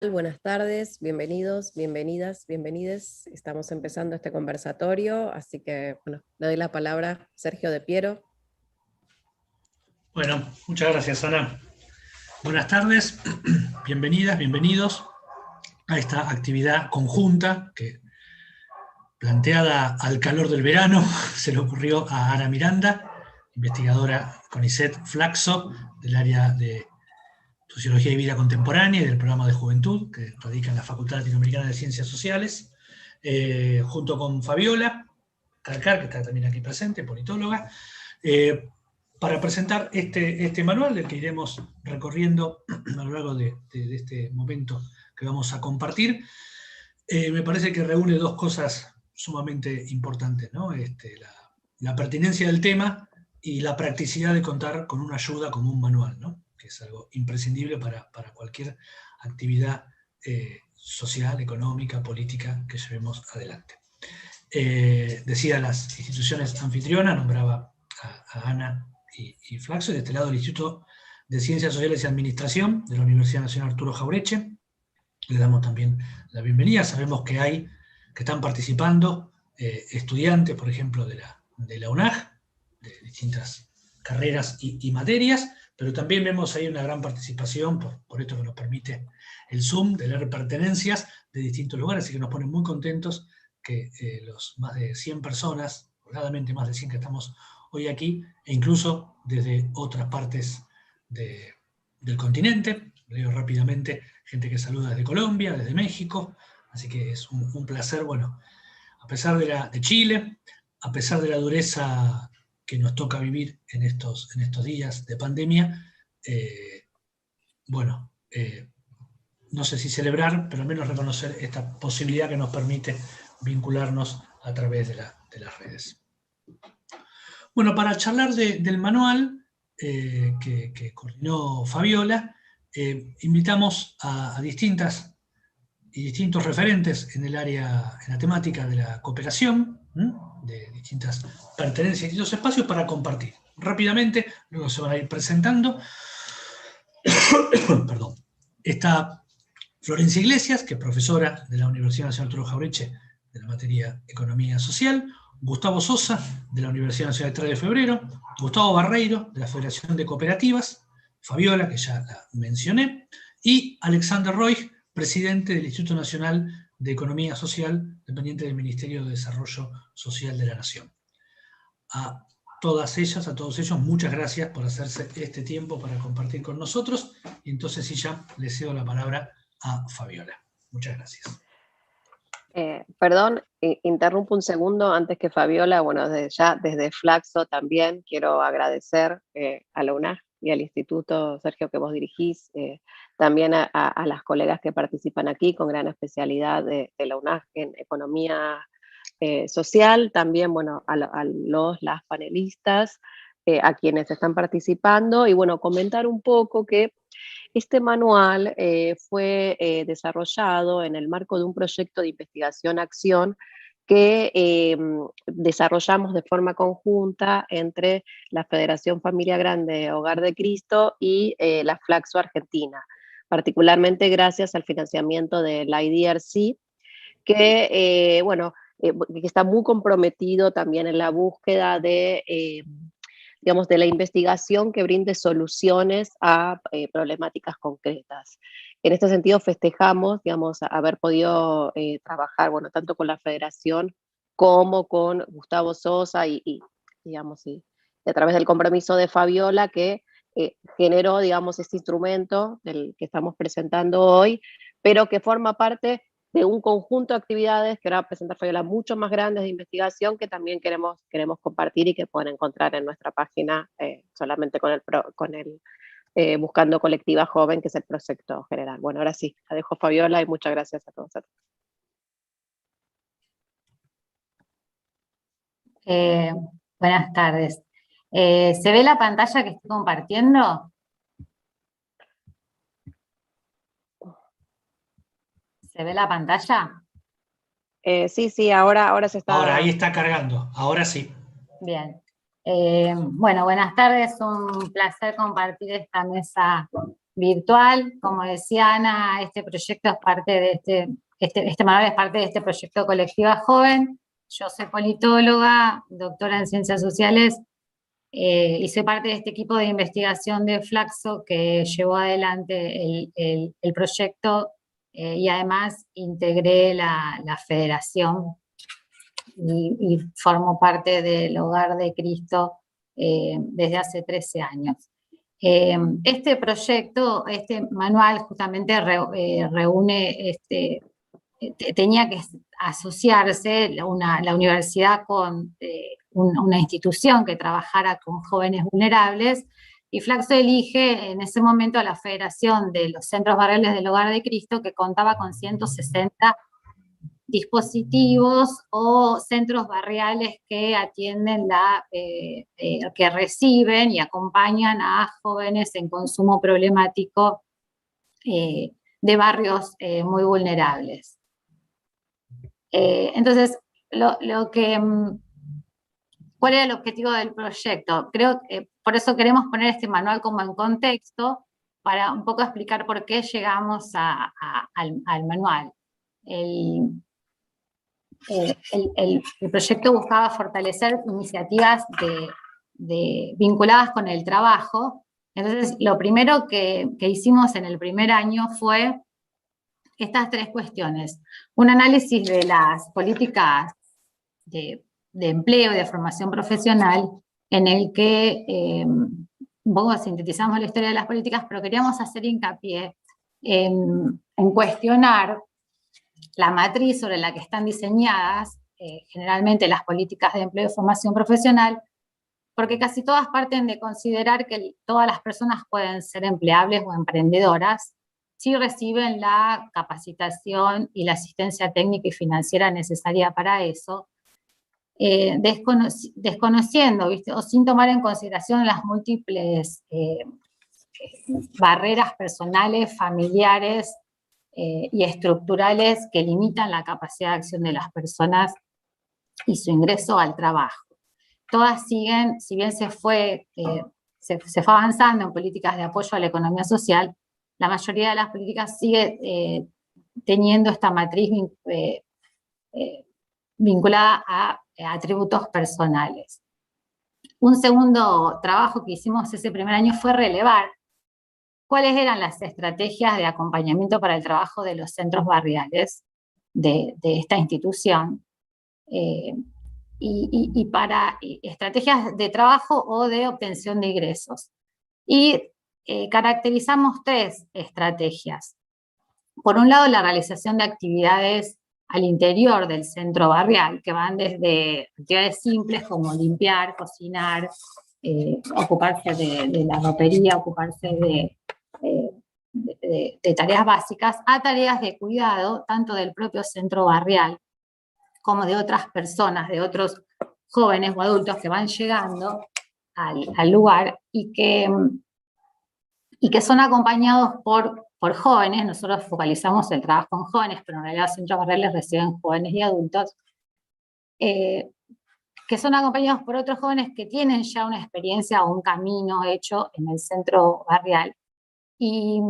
Buenas tardes, bienvenidos, bienvenidas, bienvenides. Estamos empezando este conversatorio, así que bueno, le doy la palabra a Sergio de Piero. Bueno, muchas gracias, Ana. Buenas tardes, bienvenidas, bienvenidos a esta actividad conjunta que, planteada al calor del verano, se le ocurrió a Ana Miranda, investigadora CONICET Flaxo, del área de Sociología y Vida Contemporánea y del programa de Juventud, que radica en la Facultad Latinoamericana de Ciencias Sociales, junto con Fabiola Calcar, que está también aquí presente, politóloga, para presentar este manual del que iremos recorriendo a lo largo de este momento que vamos a compartir. Me parece que reúne dos cosas sumamente importantes, ¿no? La pertinencia del tema y la practicidad de contar con una ayuda como un manual, ¿no? Que es algo imprescindible para cualquier actividad social, económica, política que llevemos adelante. Decía las instituciones anfitrionas, nombraba a Ana y Flaxo, y de este lado el Instituto de Ciencias Sociales y Administración de la Universidad Nacional Arturo Jauretche. Le damos también la bienvenida. Sabemos que están participando estudiantes, por ejemplo, de la UNAG, de distintas carreras y materias, pero también vemos ahí una gran participación, por esto que nos permite el Zoom, de leer pertenencias de distintos lugares, así que nos ponen muy contentos que los más de 100 personas, probablemente más de 100 que estamos hoy aquí, e incluso desde otras partes del continente. Leo rápidamente gente que saluda desde Colombia, desde México, así que es un placer, bueno, a pesar de Chile, a pesar de la dureza que nos toca vivir en estos días de pandemia, no sé si celebrar, pero al menos reconocer esta posibilidad que nos permite vincularnos a través de las redes. Bueno, para charlar del manual que coordinó Fabiola, invitamos a distintos referentes en la temática de la cooperación, de distintas pertenencias y distintos espacios para compartir. Rápidamente, luego se van a ir presentando. Perdón. Está Florencia Iglesias, que es profesora de la Universidad Nacional Arturo Jauretche de la materia Economía Social, Gustavo Sosa, de la Universidad Nacional 3 de Febrero, Gustavo Barreiro, de la Federación de Cooperativas, Fabiola, que ya la mencioné, y Alexander Roig, presidente del Instituto Nacional de Economía Social, dependiente del Ministerio de Desarrollo Social de la Nación. A todas ellas, a todos ellos, muchas gracias por hacerse este tiempo para compartir con nosotros, y entonces sí ya le cedo la palabra a Fabiola. Muchas gracias. Perdón, interrumpo un segundo antes que Fabiola. Bueno, desde Flaxo también quiero agradecer a la UNAG y al Instituto, Sergio, que vos dirigís, también a las colegas que participan aquí con gran especialidad de la UNAG en economía social, también, bueno, las panelistas, a quienes están participando, y bueno, comentar un poco que este manual fue desarrollado en el marco de un proyecto de investigación-acción que desarrollamos de forma conjunta entre la Federación Familia Grande Hogar de Cristo y la Flaxo Argentina, particularmente gracias al financiamiento del IDRC, que, que está muy comprometido también en la búsqueda de la investigación que brinde soluciones a problemáticas concretas. En este sentido, festejamos, haber podido trabajar, bueno, tanto con la Federación como con Gustavo Sosa y a través del compromiso de Fabiola, que generó, este instrumento del que estamos presentando hoy, pero que forma parte de un conjunto de actividades que ahora va a presentar Fabiola, mucho más grandes de investigación, que también queremos compartir y que pueden encontrar en nuestra página, solamente con el Buscando Colectiva Joven, que es el proyecto general. Bueno, ahora sí, la dejo Fabiola y muchas gracias a todos. Buenas tardes. ¿Se ve la pantalla que estoy compartiendo? ¿Se ve la pantalla? Sí, ahora se está... Ahora, ahí está cargando, ahora sí. Bien. Bueno, buenas tardes, un placer compartir esta mesa virtual. Como decía Ana, este proyecto es parte de este manual es parte de este proyecto Colectiva Joven. Yo soy politóloga, doctora en Ciencias Sociales, y soy parte de este equipo de investigación de Flaxo que llevó adelante el proyecto, y además integré la federación y formo parte del Hogar de Cristo desde hace 13 años. Este proyecto, este manual justamente reúne, tenía que asociarse la universidad con una institución que trabajara con jóvenes vulnerables, y Flaxo elige en ese momento a la Federación de los Centros Barriales del Hogar de Cristo, que contaba con 160 dispositivos o centros barriales que atienden que reciben y acompañan a jóvenes en consumo problemático de barrios muy vulnerables. Entonces, ¿cuál era el objetivo del proyecto? Creo que por eso queremos poner este manual como en contexto, para un poco explicar por qué llegamos al manual. El proyecto buscaba fortalecer iniciativas vinculadas con el trabajo. Entonces, lo primero que hicimos en el primer año fue estas 3 cuestiones. Un análisis de las políticas de empleo y de formación profesional, en el que un poco sintetizamos la historia de las políticas, pero queríamos hacer hincapié en cuestionar la matriz sobre la que están diseñadas generalmente las políticas de empleo y formación profesional, porque casi todas parten de considerar que todas las personas pueden ser empleables o emprendedoras si reciben la capacitación y la asistencia técnica y financiera necesaria para eso, desconociendo, ¿viste?, o sin tomar en consideración las múltiples barreras personales, familiares y estructurales que limitan la capacidad de acción de las personas y su ingreso al trabajo. Todas siguen, si bien se fue avanzando en políticas de apoyo a la economía social, la mayoría de las políticas sigue teniendo esta matriz vinculada a atributos personales. Un segundo trabajo que hicimos ese primer año fue relevar cuáles eran las estrategias de acompañamiento para el trabajo de los centros barriales de esta institución, y para estrategias de trabajo o de obtención de ingresos. Y caracterizamos 3 estrategias. Por un lado, la realización de actividades al interior del centro barrial, que van desde actividades simples como limpiar, cocinar, ocuparse de la ropería, ocuparse de tareas básicas, a tareas de cuidado, tanto del propio centro barrial como de otras personas, de otros jóvenes o adultos que van llegando al lugar y que son acompañados por jóvenes. Nosotros focalizamos el trabajo en jóvenes, pero en realidad los centros barriales reciben jóvenes y adultos, que son acompañados por otros jóvenes que tienen ya una experiencia o un camino hecho en el centro barrial, y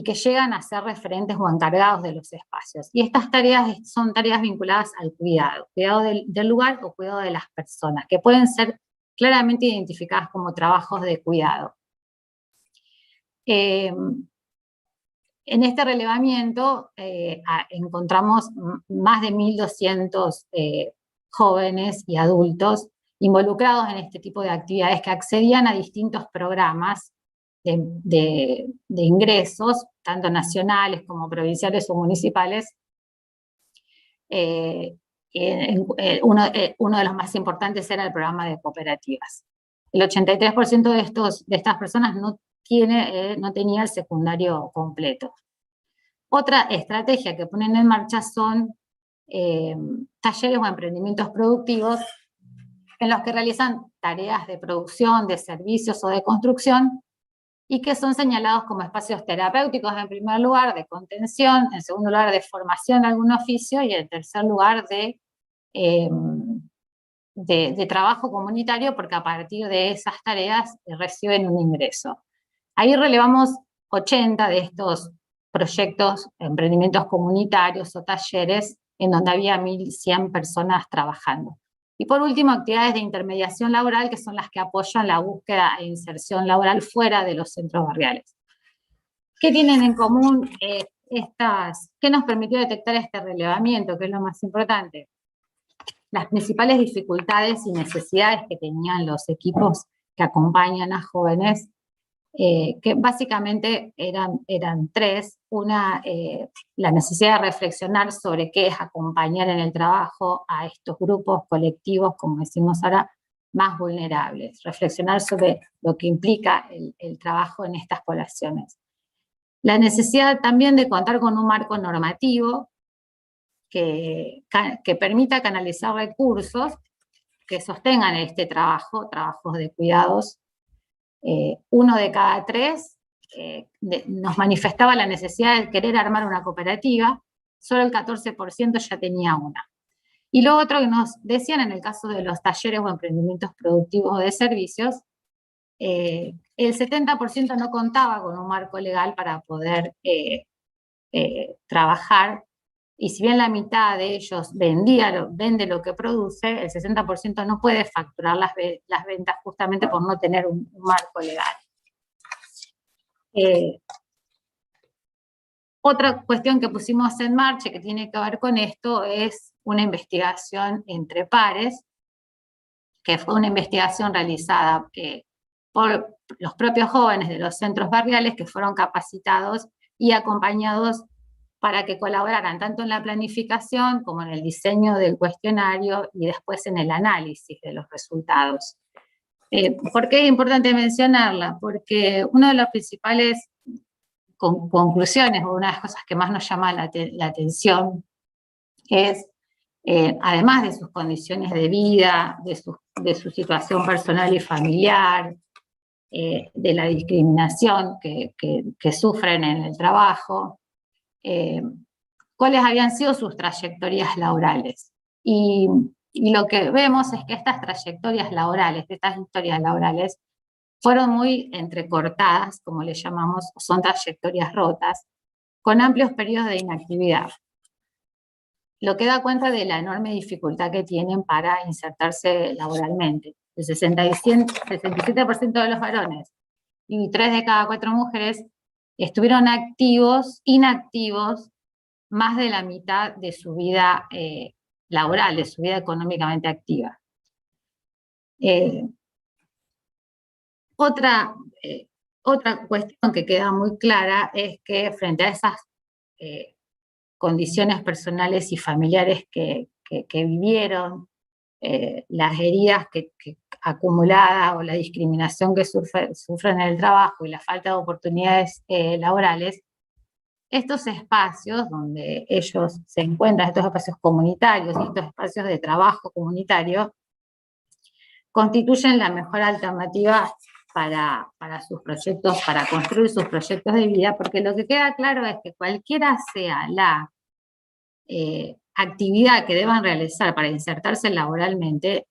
que llegan a ser referentes o encargados de los espacios. Y estas tareas son tareas vinculadas al cuidado del lugar o cuidado de las personas, que pueden ser claramente identificadas como trabajos de cuidado. En este relevamiento encontramos más de 1.200 jóvenes y adultos involucrados en este tipo de actividades, que accedían a distintos programas de ingresos, tanto nacionales como provinciales o municipales. Uno de los más importantes era el programa de cooperativas. El 83% de estas personas no tenía el secundario completo. Otra estrategia que ponen en marcha son talleres o emprendimientos productivos, en los que realizan tareas de producción, de servicios o de construcción, y que son señalados como espacios terapéuticos en primer lugar, de contención, en segundo lugar de formación de algún oficio, y en tercer lugar de trabajo comunitario, porque a partir de esas tareas reciben un ingreso. Ahí relevamos 80 de estos proyectos, emprendimientos comunitarios o talleres, en donde había 1.100 personas trabajando. Y por último, actividades de intermediación laboral, que son las que apoyan la búsqueda e inserción laboral fuera de los centros barriales. ¿Qué tienen en común qué nos permitió detectar este relevamiento, que es lo más importante? Las principales dificultades y necesidades que tenían los equipos que acompañan a jóvenes, que básicamente eran tres. Una, la necesidad de reflexionar sobre qué es acompañar en el trabajo a estos grupos colectivos, como decimos ahora, más vulnerables. Reflexionar sobre lo que implica el trabajo en estas poblaciones. La necesidad también de contar con un marco normativo que permita canalizar recursos que sostengan este trabajo, trabajos de cuidados. Uno de cada tres nos manifestaba la necesidad de querer armar una cooperativa, solo el 14% ya tenía una. Y lo otro que nos decían en el caso de los talleres o emprendimientos productivos de servicios, el 70% no contaba con un marco legal para poder trabajar, y si bien la mitad de ellos vende lo que produce, el 60% no puede facturar las ventas justamente por no tener un marco legal. Otra cuestión que pusimos en marcha que tiene que ver con esto es una investigación entre pares, que fue una investigación realizada por los propios jóvenes de los centros barriales que fueron capacitados y acompañados para que colaboraran tanto en la planificación como en el diseño del cuestionario y después en el análisis de los resultados. ¿Por qué es importante mencionarla? Porque una de las principales conclusiones, o una de las cosas que más nos llama la atención, es, además de sus condiciones de vida, de su situación personal y familiar, de la discriminación que sufren en el trabajo, cuáles habían sido sus trayectorias laborales. Y lo que vemos es que estas trayectorias laborales, estas historias laborales, fueron muy entrecortadas, como le llamamos, son trayectorias rotas, con amplios periodos de inactividad. Lo que da cuenta de la enorme dificultad que tienen para insertarse laboralmente. El 67% de los varones y 3 de cada 4 mujeres estuvieron inactivos, más de la mitad de su vida laboral, de su vida económicamente activa. Otra cuestión que queda muy clara es que frente a esas condiciones personales y familiares que vivieron, las heridas acumuladas o la discriminación que sufren en el trabajo y la falta de oportunidades laborales, estos espacios donde ellos se encuentran, estos espacios comunitarios y estos espacios de trabajo comunitario, constituyen la mejor alternativa para sus proyectos, para construir sus proyectos de vida, porque lo que queda claro es que cualquiera sea la actividad que deban realizar para insertarse laboralmente,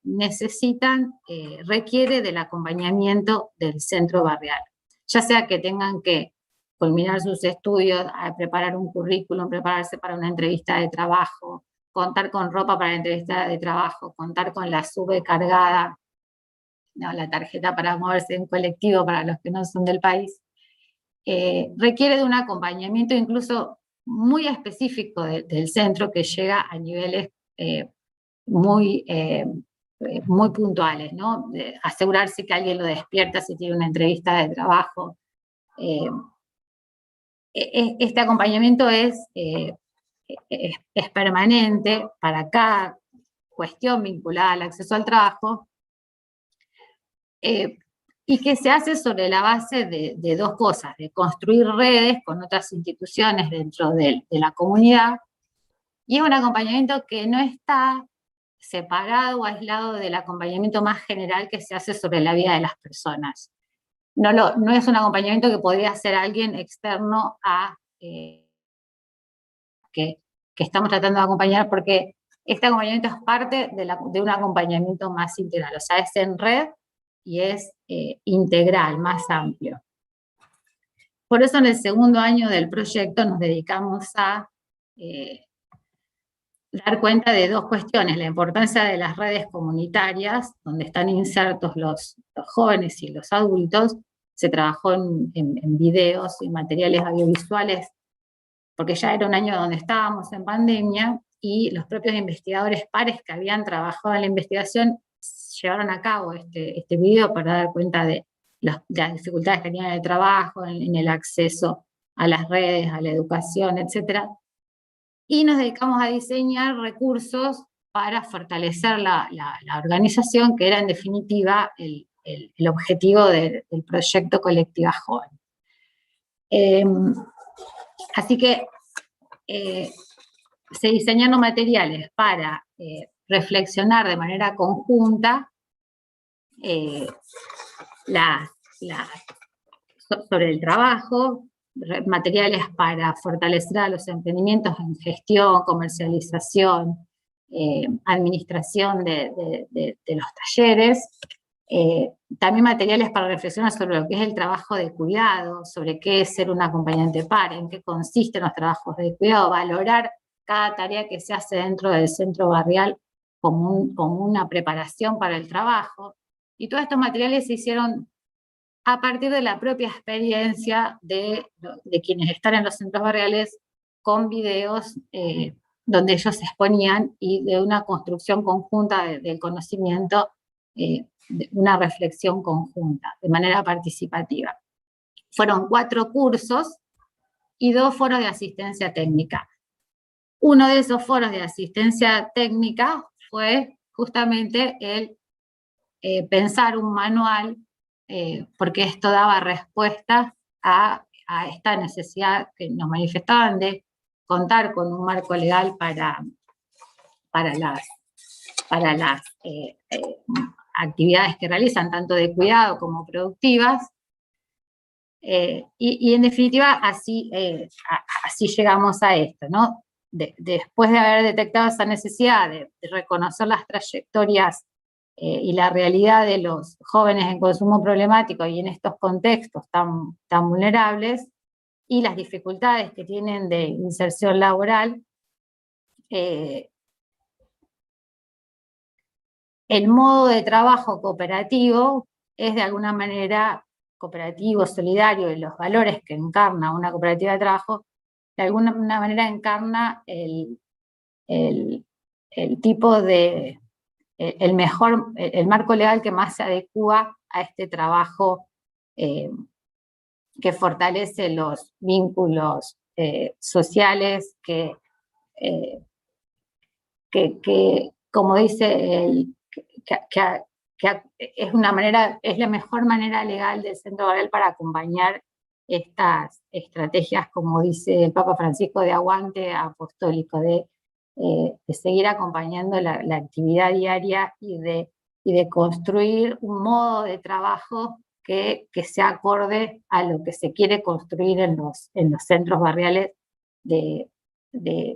requiere del acompañamiento del centro barrial. Ya sea que tengan que culminar sus estudios, preparar un currículum, prepararse para una entrevista de trabajo, contar con ropa para la entrevista de trabajo, contar con la SUBE cargada, la tarjeta para moverse en colectivo para los que no son del país, requiere de un acompañamiento incluso muy específico del centro que llega a niveles muy puntuales, ¿no? Asegurarse que alguien lo despierta si tiene una entrevista de trabajo. Este acompañamiento es permanente para cada cuestión vinculada al acceso al trabajo, y que se hace sobre la base de dos cosas: de construir redes con otras instituciones dentro de la comunidad, y es un acompañamiento que no está separado o aislado del acompañamiento más general que se hace sobre la vida de las personas. No es un acompañamiento que podría hacer alguien externo a que estamos tratando de acompañar, porque este acompañamiento es parte de un acompañamiento más integral, o sea, es en red y es integral, más amplio. Por eso en el segundo año del proyecto nos dedicamos a dar cuenta de dos cuestiones: la importancia de las redes comunitarias, donde están insertos los jóvenes y los adultos. Se trabajó en videos y materiales audiovisuales, porque ya era un año donde estábamos en pandemia, y los propios investigadores pares que habían trabajado en la investigación llevaron a cabo este video para dar cuenta de las dificultades que tenían en el trabajo, en el acceso a las redes, a la educación, etc. Y nos dedicamos a diseñar recursos para fortalecer la organización, que era en definitiva el objetivo del proyecto Colectiva Joven. Así que se diseñaron materiales para reflexionar de manera conjunta sobre el trabajo, materiales para fortalecer a los emprendimientos en gestión, comercialización, administración de los talleres, también materiales para reflexionar sobre lo que es el trabajo de cuidado, sobre qué es ser un acompañante par, en qué consisten los trabajos de cuidado, valorar cada tarea que se hace dentro del centro barrial como una preparación para el trabajo. Y todos estos materiales se hicieron a partir de la propia experiencia de quienes están en los centros barriales, con videos donde ellos se exponían, y de una construcción conjunta del conocimiento, una reflexión conjunta, de manera participativa. Fueron 4 cursos y 2 foros de asistencia técnica. Uno de esos foros de asistencia técnica fue justamente el pensar un manual, porque esto daba respuesta a esta necesidad que nos manifestaban de contar con un marco legal para las actividades que realizan, tanto de cuidado como productivas, y en definitiva así llegamos a esto, ¿no? Después de haber detectado esa necesidad de reconocer las trayectorias y la realidad de los jóvenes en consumo problemático y en estos contextos tan vulnerables, y las dificultades que tienen de inserción laboral, el modo de trabajo cooperativo es de alguna manera cooperativo, solidario, y los valores que encarna una cooperativa de trabajo, de alguna manera encarna el tipo de, el marco legal que más se adecua a este trabajo, que fortalece los vínculos sociales, que como dice es la mejor manera legal del centro barrial para acompañar estas estrategias, como dice el Papa Francisco, de aguante apostólico, de seguir acompañando la actividad diaria y de construir un modo de trabajo que sea acorde a lo que se quiere construir en los centros barriales,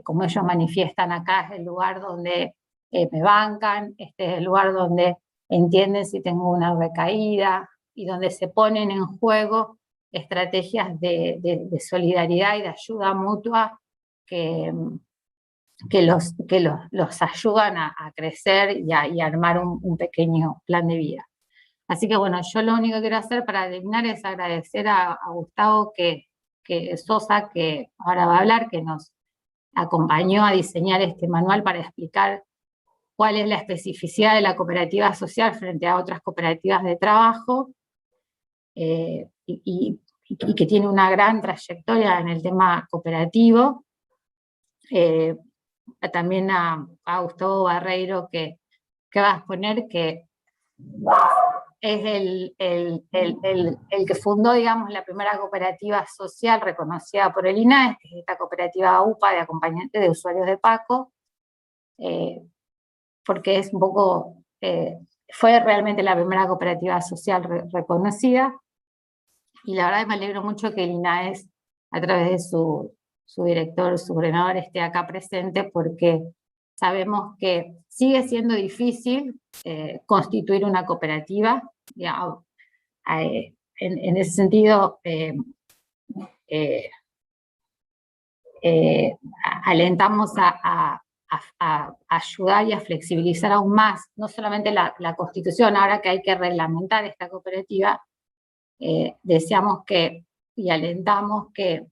como ellos manifiestan acá: es el lugar donde me bancan, este es el lugar donde entienden si tengo una recaída, y donde se ponen en juego estrategias de solidaridad y de ayuda mutua que los ayudan a crecer y a armar un pequeño plan de vida. Así que bueno, yo lo único que quiero hacer para terminar es agradecer a Gustavo Sosa, que ahora va a hablar, que nos acompañó a diseñar este manual para explicar cuál es la especificidad de la cooperativa social frente a otras cooperativas de trabajo, y que tiene una gran trayectoria en el tema cooperativo. También a Gustavo Barreiro, que va a exponer, que es el que fundó, digamos, la primera cooperativa social reconocida por el INAES, que es esta cooperativa UPA de acompañantes de usuarios de PACO, porque es un poco, fue realmente la primera cooperativa social reconocida, y la verdad me alegro mucho que el INAES, a través de su director, su coordinador, esté acá presente, porque sabemos que sigue siendo difícil constituir una cooperativa. En ese sentido, alentamos a ayudar y a flexibilizar aún más, no solamente la Constitución, ahora que hay que reglamentar esta cooperativa, deseamos y alentamos que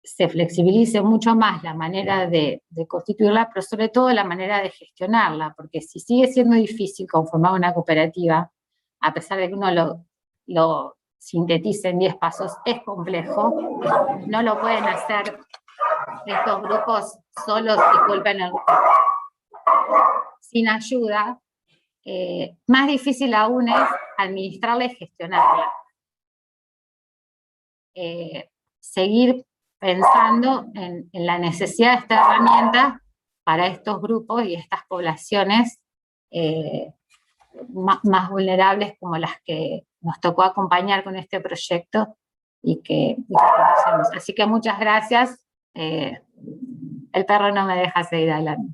se flexibilice mucho más la manera de constituirla, pero sobre todo la manera de gestionarla, porque si sigue siendo difícil conformar una cooperativa, a pesar de que uno lo sintetice en 10 pasos, es complejo, no lo pueden hacer estos grupos solos, disculpen, sin ayuda. Más difícil aún es administrarla y gestionarla. Seguir pensando en la necesidad de esta herramienta para estos grupos y estas poblaciones más vulnerables, como las que nos tocó acompañar con este proyecto y que conocemos. Así que muchas gracias. El perro no me deja seguir adelante.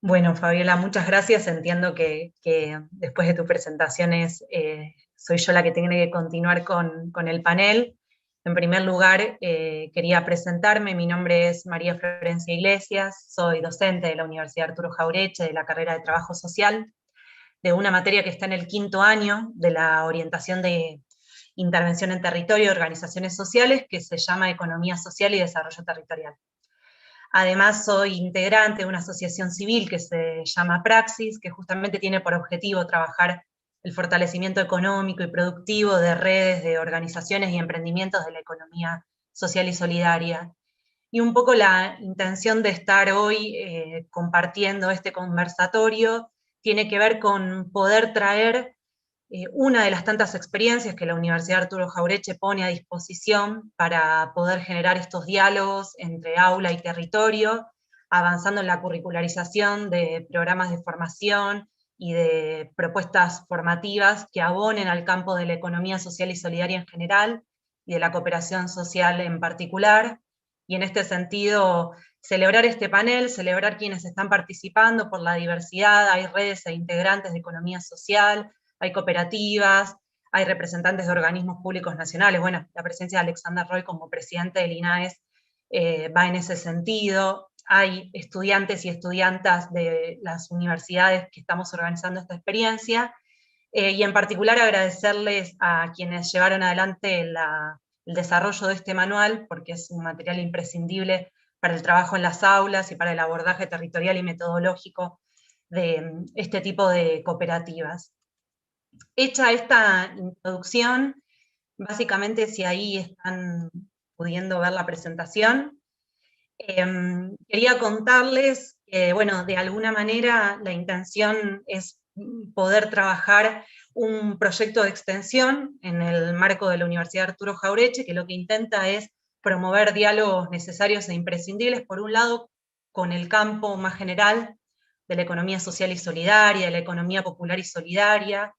Bueno, Fabiola, muchas gracias. Entiendo que después de tu presentación soy yo la que tiene que continuar con el panel. En primer lugar, quería presentarme. Mi nombre es María Florencia Iglesias, soy docente de la Universidad Arturo Jauretche, de la carrera de Trabajo Social, de una materia que está en el 5º año de la orientación de intervención en territorio y organizaciones sociales, que se llama Economía Social y Desarrollo Territorial. Además, soy integrante de una asociación civil que se llama Praxis, que justamente tiene por objetivo trabajar el fortalecimiento económico y productivo de redes de organizaciones y emprendimientos de la economía social y solidaria. Y un poco la intención de estar hoy compartiendo este conversatorio tiene que ver con poder traer una de las tantas experiencias que la Universidad Arturo Jauretche pone a disposición para poder generar estos diálogos entre aula y territorio, avanzando en la curricularización de programas de formación y de propuestas formativas que abonen al campo de la economía social y solidaria en general y de la cooperación social en particular. Y en este sentido, celebrar este panel, celebrar quienes están participando por la diversidad, hay redes e integrantes de economía social, hay cooperativas, hay representantes de organismos públicos nacionales. Bueno, la presencia de Alexander Roy como presidente del INAES va en ese sentido. Hay estudiantes y estudiantas de las universidades que estamos organizando esta experiencia, y en particular agradecerles a quienes llevaron adelante el desarrollo de este manual, porque es un material imprescindible para el trabajo en las aulas y para el abordaje territorial y metodológico de este tipo de cooperativas. Hecha esta introducción, básicamente si ahí están pudiendo ver la presentación, quería contarles que, bueno, de alguna manera la intención es poder trabajar un proyecto de extensión en el marco de la Universidad Arturo Jauretche, que lo que intenta es promover diálogos necesarios e imprescindibles, por un lado, con el campo más general de la economía social y solidaria, de la economía popular y solidaria,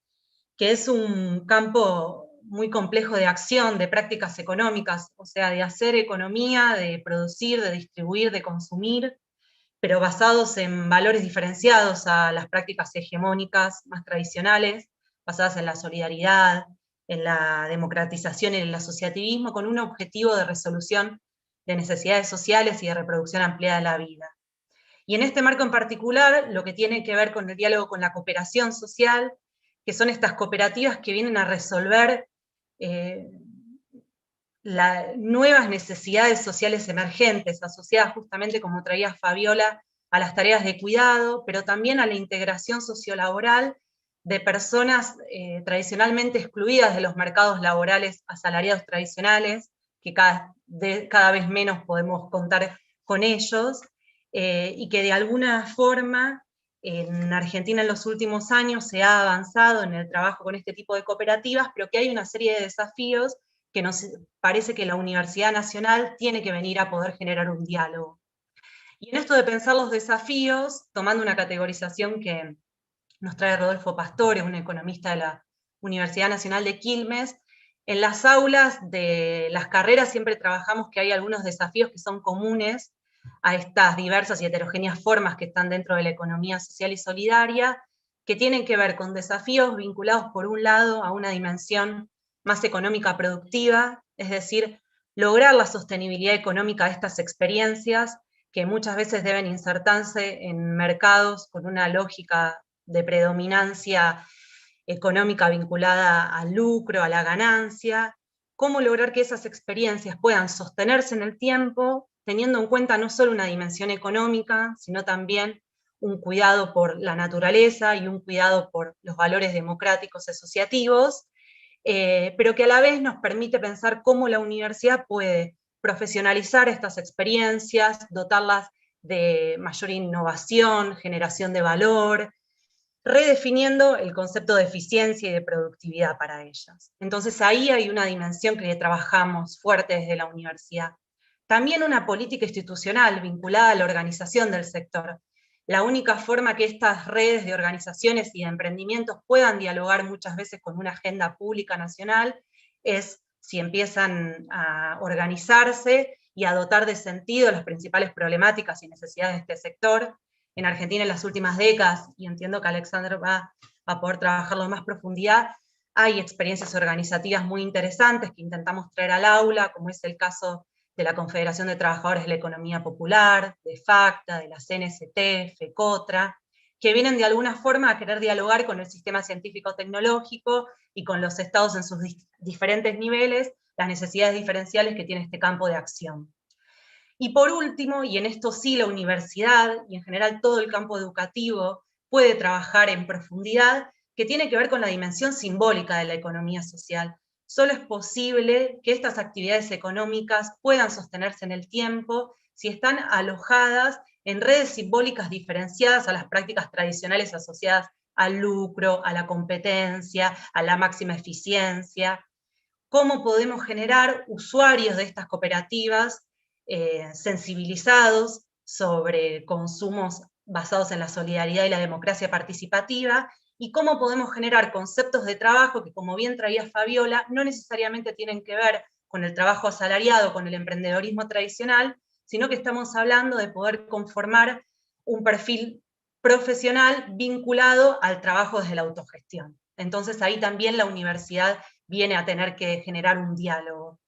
que es un campo muy complejo de acción, de prácticas económicas, o sea, de hacer economía, de producir, de distribuir, de consumir, pero basados en valores diferenciados a las prácticas hegemónicas más tradicionales, basadas en la solidaridad, en la democratización y en el asociativismo, con un objetivo de resolución de necesidades sociales y de reproducción ampliada de la vida. Y en este marco en particular, lo que tiene que ver con el diálogo con la cooperación social, que son estas cooperativas que vienen a resolver las nuevas necesidades sociales emergentes, asociadas justamente, como traía Fabiola, a las tareas de cuidado, pero también a la integración sociolaboral de personas tradicionalmente excluidas de los mercados laborales asalariados tradicionales, que cada vez menos podemos contar con ellos, y que de alguna forma en Argentina en los últimos años se ha avanzado en el trabajo con este tipo de cooperativas, pero que hay una serie de desafíos que nos parece que la Universidad Nacional tiene que venir a poder generar un diálogo. Y en esto de pensar los desafíos, tomando una categorización que nos trae Rodolfo Pastore, un economista de la Universidad Nacional de Quilmes, En las aulas de las carreras siempre trabajamos que hay algunos desafíos que son comunes a estas diversas y heterogéneas formas que están dentro de la economía social y solidaria, que tienen que ver con desafíos vinculados, por un lado, a una dimensión más económica productiva, es decir, lograr la sostenibilidad económica de estas experiencias, que muchas veces deben insertarse en mercados con una lógica de predominancia económica vinculada al lucro, a la ganancia, cómo lograr que esas experiencias puedan sostenerse en el tiempo, teniendo en cuenta no solo una dimensión económica, sino también un cuidado por la naturaleza y un cuidado por los valores democráticos y asociativos, pero que a la vez nos permite pensar cómo la universidad puede profesionalizar estas experiencias, dotarlas de mayor innovación, generación de valor, redefiniendo el concepto de eficiencia y de productividad para ellas. Entonces ahí hay una dimensión que trabajamos fuerte desde la universidad. También una política institucional vinculada a la organización del sector. La única forma que estas redes de organizaciones y de emprendimientos puedan dialogar muchas veces con una agenda pública nacional es si empiezan a organizarse y a dotar de sentido las principales problemáticas y necesidades de este sector. En Argentina en las últimas décadas, y entiendo que Alexander va a poder trabajarlo en más profundidad, hay experiencias organizativas muy interesantes que intentamos traer al aula, como es el caso de la Confederación de Trabajadores de la Economía Popular, de FACTA, de la CNST, FECOTRA, que vienen de alguna forma a querer dialogar con el sistema científico-tecnológico y con los estados en sus diferentes niveles, las necesidades diferenciales que tiene este campo de acción. Y por último, y en esto sí la universidad y en general todo el campo educativo puede trabajar en profundidad, que tiene que ver con la dimensión simbólica de la economía social. Solo es posible que estas actividades económicas puedan sostenerse en el tiempo si están alojadas en redes simbólicas diferenciadas a las prácticas tradicionales asociadas al lucro, a la competencia, a la máxima eficiencia. ¿Cómo podemos generar usuarios de estas cooperativas sensibilizados sobre consumos basados en la solidaridad y la democracia participativa, y cómo podemos generar conceptos de trabajo que, como bien traía Fabiola, no necesariamente tienen que ver con el trabajo asalariado, con el emprendedorismo tradicional, sino que estamos hablando de poder conformar un perfil profesional vinculado al trabajo desde la autogestión. Entonces ahí también la universidad viene a tener que generar un diálogo.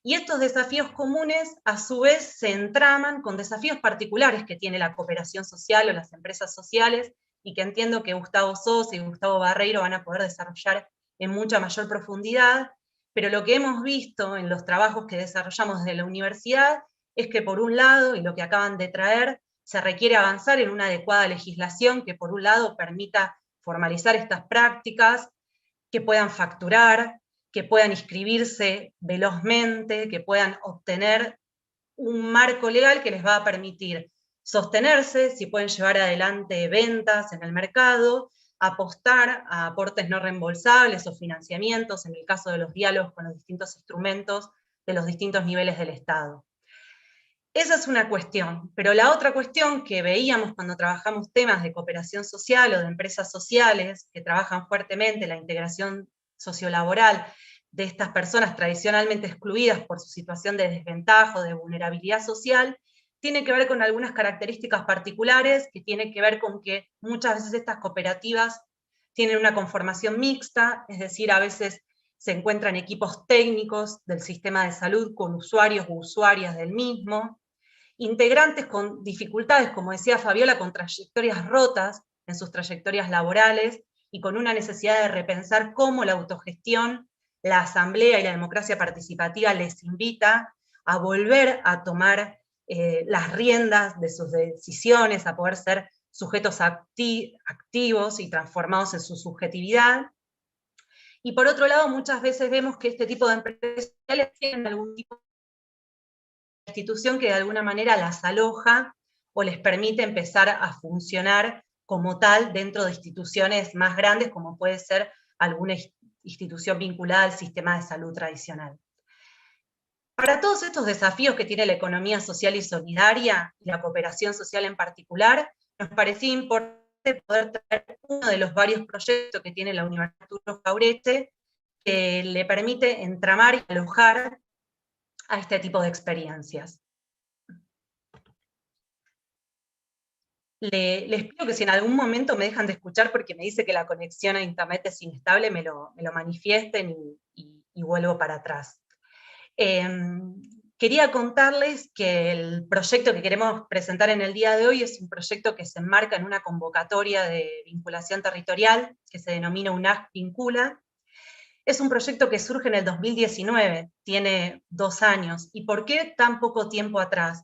Y estos desafíos comunes, a su vez, se entraman con desafíos particulares que tiene la cooperación social o las empresas sociales, y que entiendo que Gustavo Sosa y Gustavo Barreiro van a poder desarrollar en mucha mayor profundidad, pero lo que hemos visto en los trabajos que desarrollamos desde la universidad es que, por un lado, y lo que acaban de traer, se requiere avanzar en una adecuada legislación que, por un lado, permita formalizar estas prácticas, que puedan facturar, que puedan inscribirse velozmente, que puedan obtener un marco legal que les va a permitir sostenerse, si pueden llevar adelante ventas en el mercado, apostar a aportes no reembolsables o financiamientos en el caso de los diálogos con los distintos instrumentos de los distintos niveles del Estado. Esa es una cuestión, pero la otra cuestión que veíamos cuando trabajamos temas de cooperación social o de empresas sociales que trabajan fuertemente la integración sociolaboral de estas personas tradicionalmente excluidas por su situación de desventaja o de vulnerabilidad social, tiene que ver con algunas características particulares, que tiene que ver con que muchas veces estas cooperativas tienen una conformación mixta, es decir, a veces se encuentran equipos técnicos del sistema de salud con usuarios o usuarias del mismo, integrantes con dificultades, como decía Fabiola, con trayectorias rotas en sus trayectorias laborales y con una necesidad de repensar cómo la autogestión, la asamblea y la democracia participativa les invita a volver a tomar las riendas de sus decisiones, a poder ser sujetos activos y transformados en su subjetividad. Y por otro lado, muchas veces vemos que este tipo de empresas tienen algún tipo de institución que de alguna manera las aloja o les permite empezar a funcionar como tal dentro de instituciones más grandes, como puede ser alguna institución vinculada al sistema de salud tradicional. Para todos estos desafíos que tiene la economía social y solidaria, y la cooperación social en particular, nos parecía importante poder traer uno de los varios proyectos que tiene la Universidad Arturo Jauretche, que le permite entramar y alojar a este tipo de experiencias. Les pido que si en algún momento me dejan de escuchar porque me dice que la conexión a internet es inestable, me lo manifiesten y vuelvo para atrás. Quería contarles que el proyecto que queremos presentar en el día de hoy es un proyecto que se enmarca en una convocatoria de vinculación territorial que se denomina UNASC Vincula. Es un proyecto que surge en el 2019, tiene 2 años. ¿Y por qué tan poco tiempo atrás?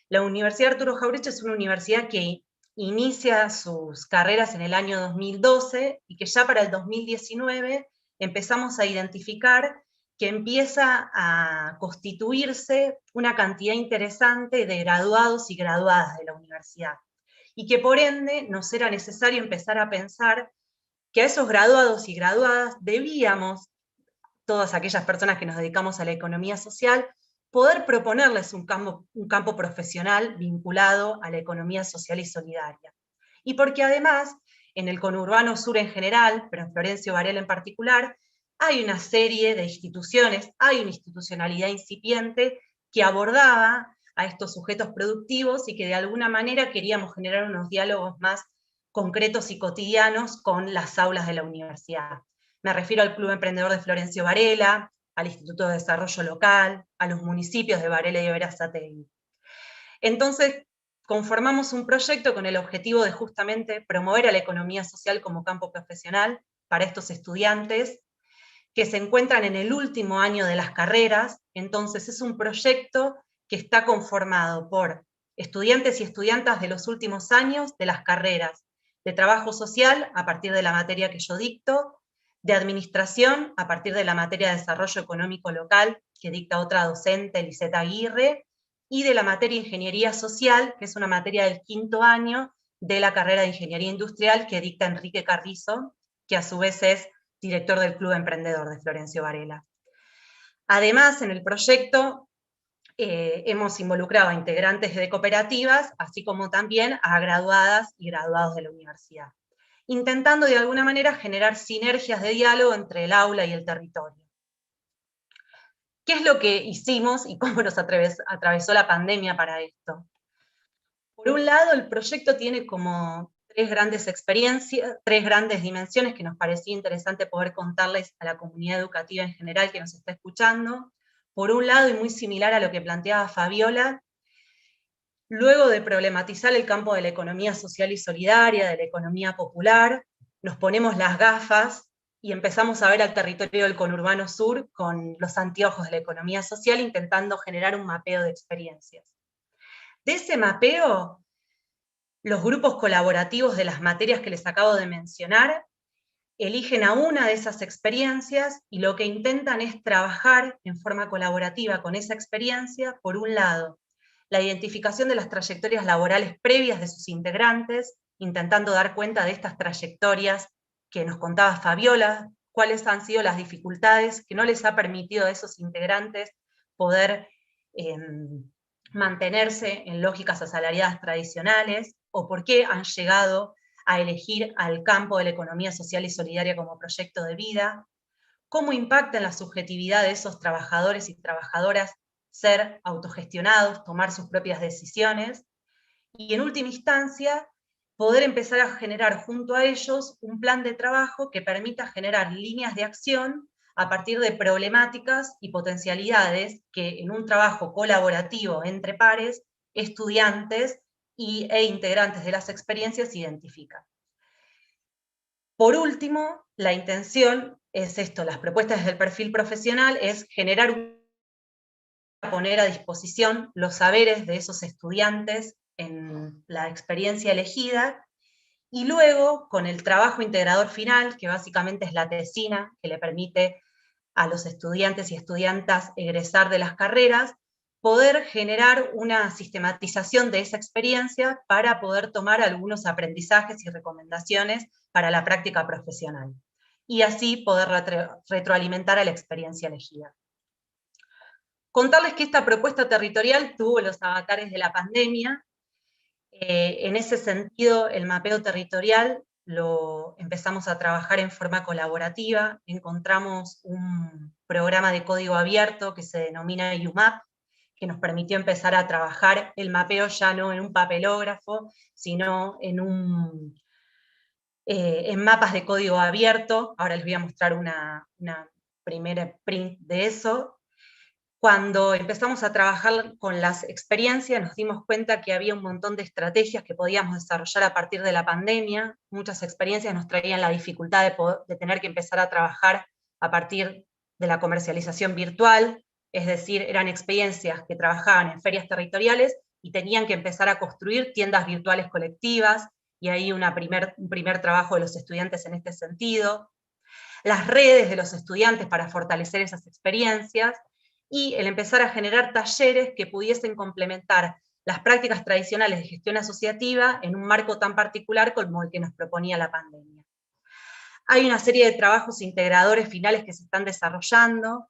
La Universidad Arturo Jauretche es una universidad que inicia sus carreras en el año 2012 y que ya para el 2019 empezamos a identificar que empieza a constituirse una cantidad interesante de graduados y graduadas de la universidad. Y que por ende nos era necesario empezar a pensar que a esos graduados y graduadas debíamos, todas aquellas personas que nos dedicamos a la economía social, poder proponerles un campo profesional vinculado a la economía social y solidaria. Y porque además, en el conurbano sur en general, pero en Florencio Varela en particular, hay una serie de instituciones, hay una institucionalidad incipiente que abordaba a estos sujetos productivos y que de alguna manera queríamos generar unos diálogos más concretos y cotidianos con las aulas de la universidad. Me refiero al Club Emprendedor de Florencio Varela, al Instituto de Desarrollo Local, a los municipios de Varela y Berazategui. Entonces, conformamos un proyecto con el objetivo de justamente promover a la economía social como campo profesional para estos estudiantes que se encuentran en el último año de las carreras. Entonces es un proyecto que está conformado por estudiantes y estudiantas de los últimos años de las carreras de trabajo social a partir de la materia que yo dicto, de administración a partir de la materia de desarrollo económico local que dicta otra docente, Liseta Aguirre, y de la materia de ingeniería social, que es una materia del 5º año de la carrera de ingeniería industrial que dicta Enrique Carrizo, que a su vez es director del Club Emprendedor de Florencio Varela. Además, en el proyecto hemos involucrado a integrantes de cooperativas, así como también a graduadas y graduados de la universidad, intentando de alguna manera generar sinergias de diálogo entre el aula y el territorio. ¿Qué es lo que hicimos y cómo nos atravesó la pandemia para esto? Por un lado, el proyecto tiene como tres grandes dimensiones que nos parecía interesante poder contarles a la comunidad educativa en general que nos está escuchando. Por un lado, y muy similar a lo que planteaba Fabiola, luego de problematizar el campo de la economía social y solidaria, de la economía popular, nos ponemos las gafas y empezamos a ver al territorio del conurbano sur con los anteojos de la economía social, intentando generar un mapeo de experiencias. De ese mapeo, los grupos colaborativos de las materias que les acabo de mencionar eligen a una de esas experiencias y lo que intentan es trabajar en forma colaborativa con esa experiencia, por un lado, la identificación de las trayectorias laborales previas de sus integrantes, intentando dar cuenta de estas trayectorias que nos contaba Fabiola, cuáles han sido las dificultades que no les ha permitido a esos integrantes poder mantenerse en lógicas asalariadas tradicionales, o por qué han llegado a elegir al campo de la economía social y solidaria como proyecto de vida, cómo impacta en la subjetividad de esos trabajadores y trabajadoras ser autogestionados, tomar sus propias decisiones, y en última instancia, poder empezar a generar junto a ellos un plan de trabajo que permita generar líneas de acción a partir de problemáticas y potencialidades que en un trabajo colaborativo entre pares, estudiantes e integrantes de las experiencias identifican. Por último, la intención es esto, las propuestas del perfil profesional es poner a disposición los saberes de esos estudiantes en la experiencia elegida, y luego, con el trabajo integrador final, que básicamente es la tesina, que le permite a los estudiantes y estudiantas egresar de las carreras, poder generar una sistematización de esa experiencia para poder tomar algunos aprendizajes y recomendaciones para la práctica profesional, y así poder retroalimentar a la experiencia elegida. Contarles que esta propuesta territorial tuvo los avatares de la pandemia. En ese sentido, el mapeo territorial lo empezamos a trabajar en forma colaborativa, encontramos un programa de código abierto que se denomina UMAP, que nos permitió empezar a trabajar el mapeo ya no en un papelógrafo, sino en mapas de código abierto. Ahora les voy a mostrar una primera print de eso. Cuando empezamos a trabajar con las experiencias, nos dimos cuenta que había un montón de estrategias que podíamos desarrollar a partir de la pandemia. Muchas experiencias nos traían la dificultad de tener que empezar a trabajar a partir de la comercialización virtual, es decir, eran experiencias que trabajaban en ferias territoriales y tenían que empezar a construir tiendas virtuales colectivas, y ahí un primer trabajo de los estudiantes en este sentido. Las redes de los estudiantes para fortalecer esas experiencias, y el empezar a generar talleres que pudiesen complementar las prácticas tradicionales de gestión asociativa en un marco tan particular como el que nos proponía la pandemia. Hay una serie de trabajos integradores finales que se están desarrollando.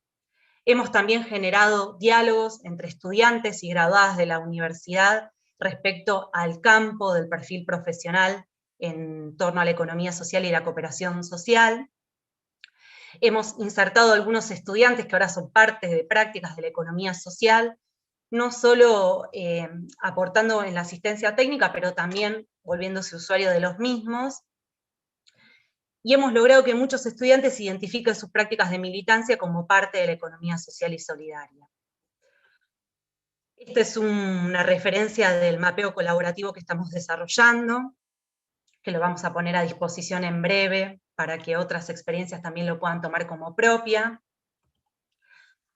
Hemos también generado diálogos entre estudiantes y graduadas de la universidad respecto al campo del perfil profesional en torno a la economía social y la cooperación social. Hemos insertado algunos estudiantes que ahora son parte de prácticas de la economía social, no solo aportando en la asistencia técnica, pero también volviéndose usuario de los mismos. Y hemos logrado que muchos estudiantes identifiquen sus prácticas de militancia como parte de la economía social y solidaria. Esta es una referencia del mapeo colaborativo que estamos desarrollando, que lo vamos a poner a disposición en breve para que otras experiencias también lo puedan tomar como propia.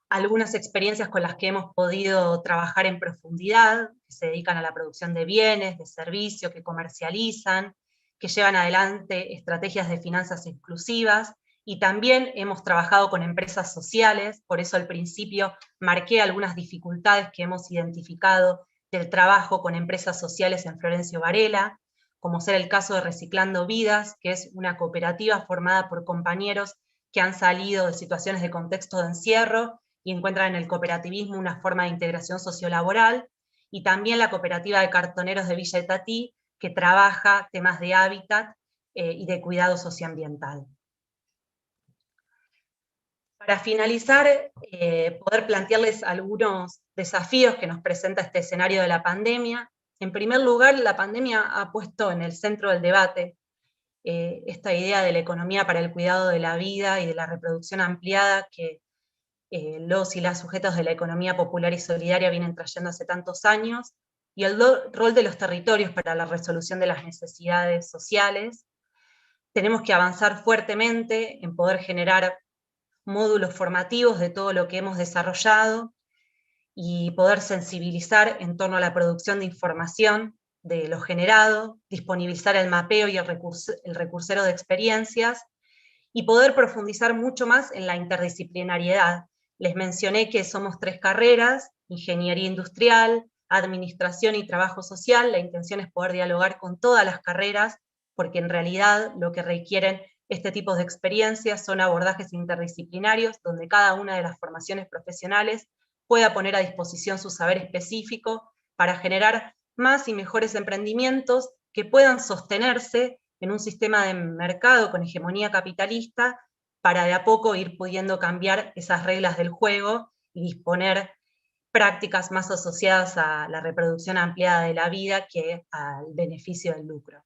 Algunas experiencias con las que hemos podido trabajar en profundidad, que se dedican a la producción de bienes, de servicios, que comercializan, que llevan adelante estrategias de finanzas exclusivas, y también hemos trabajado con empresas sociales. Por eso al principio marqué algunas dificultades que hemos identificado del trabajo con empresas sociales en Florencio Varela, como ser el caso de Reciclando Vidas, que es una cooperativa formada por compañeros que han salido de situaciones de contexto de encierro y encuentran en el cooperativismo una forma de integración sociolaboral, y también la cooperativa de cartoneros de Villa Itatí, que trabaja temas de hábitat y de cuidado socioambiental. Para finalizar, poder plantearles algunos desafíos que nos presenta este escenario de la pandemia. En primer lugar, la pandemia ha puesto en el centro del debate esta idea de la economía para el cuidado de la vida y de la reproducción ampliada que los y las sujetos de la economía popular y solidaria vienen trayendo hace tantos años, y el rol de los territorios para la resolución de las necesidades sociales. Tenemos que avanzar fuertemente en poder generar módulos formativos de todo lo que hemos desarrollado y poder sensibilizar en torno a la producción de información de lo generado, disponibilizar el mapeo y el recursero de experiencias, y poder profundizar mucho más en la interdisciplinariedad. Les mencioné que somos 3 carreras: ingeniería industrial, administración y trabajo social. La intención es poder dialogar con todas las carreras, porque en realidad lo que requieren este tipo de experiencias son abordajes interdisciplinarios, donde cada una de las formaciones profesionales pueda poner a disposición su saber específico para generar más y mejores emprendimientos que puedan sostenerse en un sistema de mercado con hegemonía capitalista, para de a poco ir pudiendo cambiar esas reglas del juego y disponer prácticas más asociadas a la reproducción ampliada de la vida que al beneficio del lucro.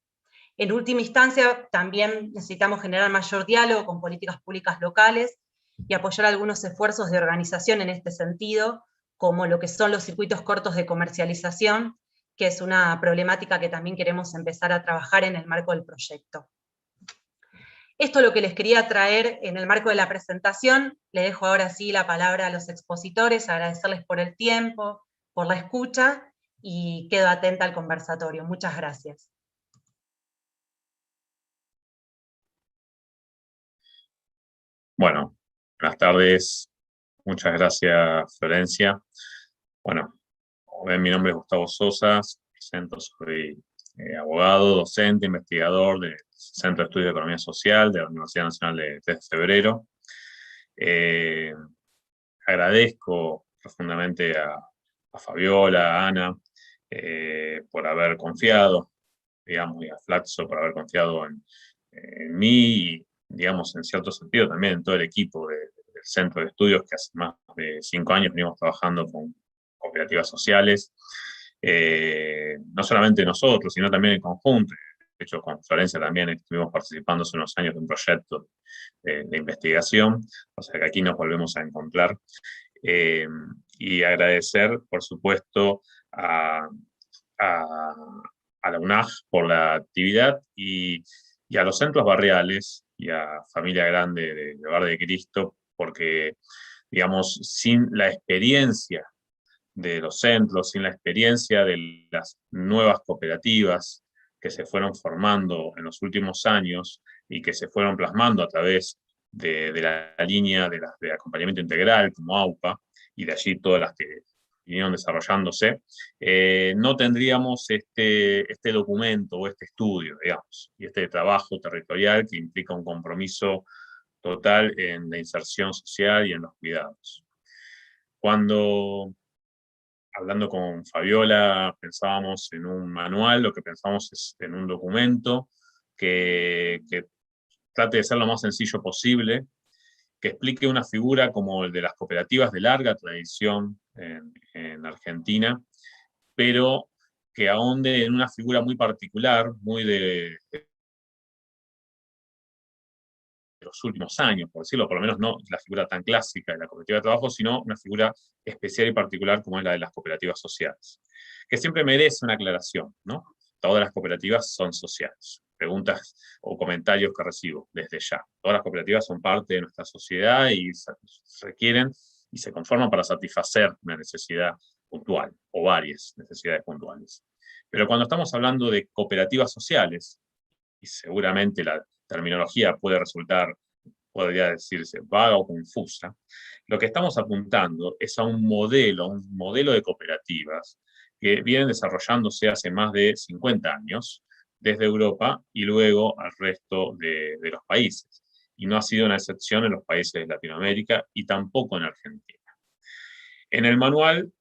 En última instancia, también necesitamos generar mayor diálogo con políticas públicas locales y apoyar algunos esfuerzos de organización en este sentido, como lo que son los circuitos cortos de comercialización, que es una problemática que también queremos empezar a trabajar en el marco del proyecto. Esto es lo que les quería traer en el marco de la presentación. Le dejo ahora sí la palabra a los expositores, agradecerles por el tiempo, por la escucha, y quedo atenta al conversatorio. Muchas gracias. Bueno, buenas tardes. Muchas gracias, Florencia. Bueno, como ven, mi nombre es Gustavo Sosa, soy abogado, docente, investigador del Centro de Estudios de Economía Social de la Universidad Nacional de 3 de Febrero. Agradezco profundamente a Fabiola, a Ana, por haber confiado digamos, y a Flaxo por haber confiado en mí y, digamos, en cierto sentido también en todo el equipo del Centro de Estudios, que hace más de 5 años venimos trabajando con cooperativas sociales, no solamente nosotros, sino también en conjunto. De hecho, con Florencia también estuvimos participando hace unos años de un proyecto de investigación, o sea que aquí nos volvemos a encontrar. Y agradecer, por supuesto, a la UNAG por la actividad y a los centros barriales y a Familia Grande de Hogar de Cristo, porque, digamos, sin la experiencia de los centros, sin la experiencia de las nuevas cooperativas que se fueron formando en los últimos años y que se fueron plasmando a través de la línea de acompañamiento integral como AUPA, y de allí todas las que vinieron desarrollándose, no tendríamos este documento o este estudio, digamos, y este trabajo territorial que implica un compromiso total en la inserción social y en los cuidados. Cuando, hablando con Fabiola, pensábamos en un manual, lo que pensamos es en un documento que trate de ser lo más sencillo posible, que explique una figura como el de las cooperativas de larga tradición en Argentina, pero que ahonde en una figura muy particular, muy de los últimos años, por decirlo, por lo menos no la figura tan clásica de la cooperativa de trabajo, sino una figura especial y particular como es la de las cooperativas sociales, que siempre merece una aclaración, ¿no? Todas las cooperativas son sociales. Preguntas o comentarios que recibo desde ya. Todas las cooperativas son parte de nuestra sociedad y requieren y se conforman para satisfacer una necesidad puntual o varias necesidades puntuales. Pero cuando estamos hablando de cooperativas sociales, y seguramente la terminología podría decirse vaga o confusa, lo que estamos apuntando es a un modelo de cooperativas que vienen desarrollándose hace más de 50 años, desde Europa y luego al resto de los países. Y no ha sido una excepción en los países de Latinoamérica y tampoco en Argentina. En el manual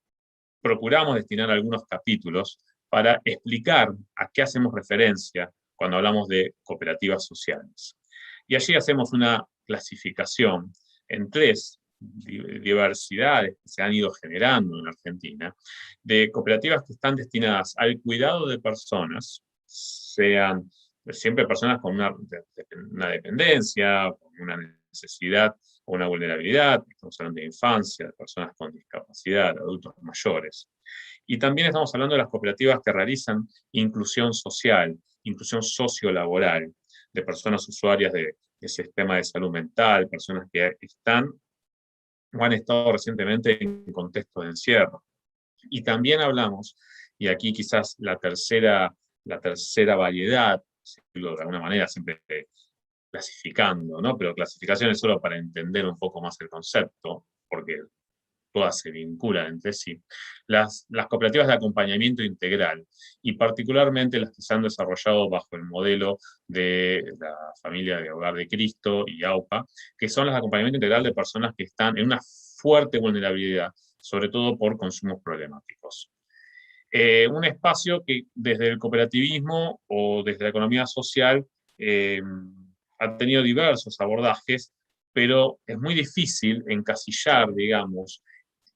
procuramos destinar algunos capítulos para explicar a qué hacemos referencia cuando hablamos de cooperativas sociales. Y allí hacemos una clasificación en 3 diversidades que se han ido generando en Argentina, de cooperativas que están destinadas al cuidado de personas, sean siempre personas con una dependencia, con una necesidad o una vulnerabilidad, estamos hablando de infancia, de personas con discapacidad, de adultos mayores. Y también estamos hablando de las cooperativas que realizan inclusión social, inclusión sociolaboral, de personas usuarias de sistema de salud mental, personas que están o han estado recientemente en contexto de encierro. Y también hablamos, y aquí quizás la tercera variedad, de alguna manera siempre clasificando, ¿no? Pero clasificación es solo para entender un poco más el concepto, porque todas se vinculan entre sí, las cooperativas de acompañamiento integral, y particularmente las que se han desarrollado bajo el modelo de la Familia de Hogar de Cristo y AUPA, que son las de acompañamiento integral de personas que están en una fuerte vulnerabilidad, sobre todo por consumos problemáticos. Un espacio que desde el cooperativismo o desde la economía social ha tenido diversos abordajes, pero es muy difícil encasillar, digamos,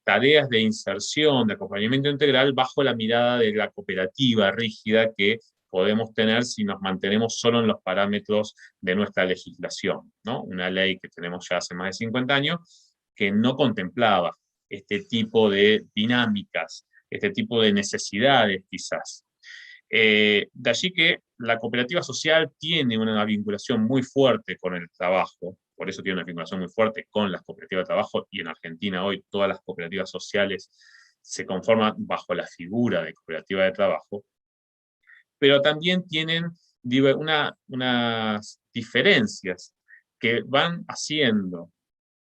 tareas de inserción, de acompañamiento integral bajo la mirada de la cooperativa rígida que podemos tener si nos mantenemos solo en los parámetros de nuestra legislación, ¿no? Una ley que tenemos ya hace más de 50 años que no contemplaba este tipo de dinámicas, este tipo de necesidades quizás. De allí que la cooperativa social tiene una vinculación muy fuerte con el trabajo, por eso tiene una vinculación muy fuerte con las cooperativas de trabajo, y en Argentina hoy todas las cooperativas sociales se conforman bajo la figura de cooperativa de trabajo, pero también tienen unas diferencias que van haciendo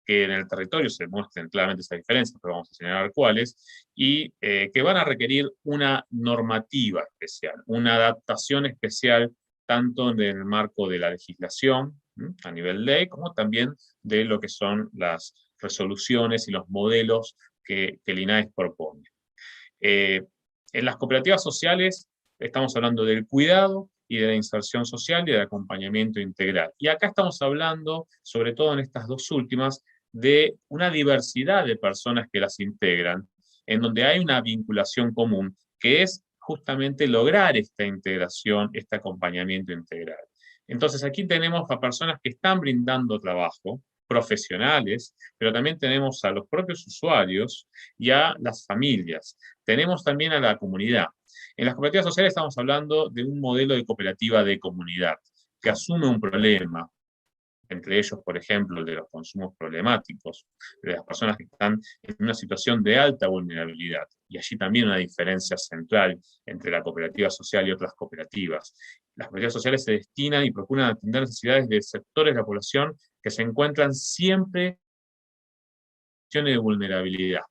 que en el territorio se muestren claramente esas diferencias, pero vamos a señalar cuáles, y que van a requerir una normativa especial, una adaptación especial, tanto en el marco de la legislación, a nivel ley, como también de lo que son las resoluciones y los modelos que el INAES propone. En las cooperativas sociales estamos hablando del cuidado y de la inserción social y del acompañamiento integral. Y acá estamos hablando, sobre todo en estas dos últimas, de una diversidad de personas que las integran, en donde hay una vinculación común, que es justamente lograr esta integración, este acompañamiento integral. Entonces aquí tenemos a personas que están brindando trabajo, profesionales, pero también tenemos a los propios usuarios y a las familias. Tenemos también a la comunidad. En las cooperativas sociales estamos hablando de un modelo de cooperativa de comunidad que asume un problema, entre ellos, por ejemplo, el de los consumos problemáticos, de las personas que están en una situación de alta vulnerabilidad. Y allí también una diferencia central entre la cooperativa social y otras cooperativas. Las cooperativas sociales se destinan y procuran atender necesidades de sectores de la población que se encuentran siempre en situaciones de vulnerabilidad,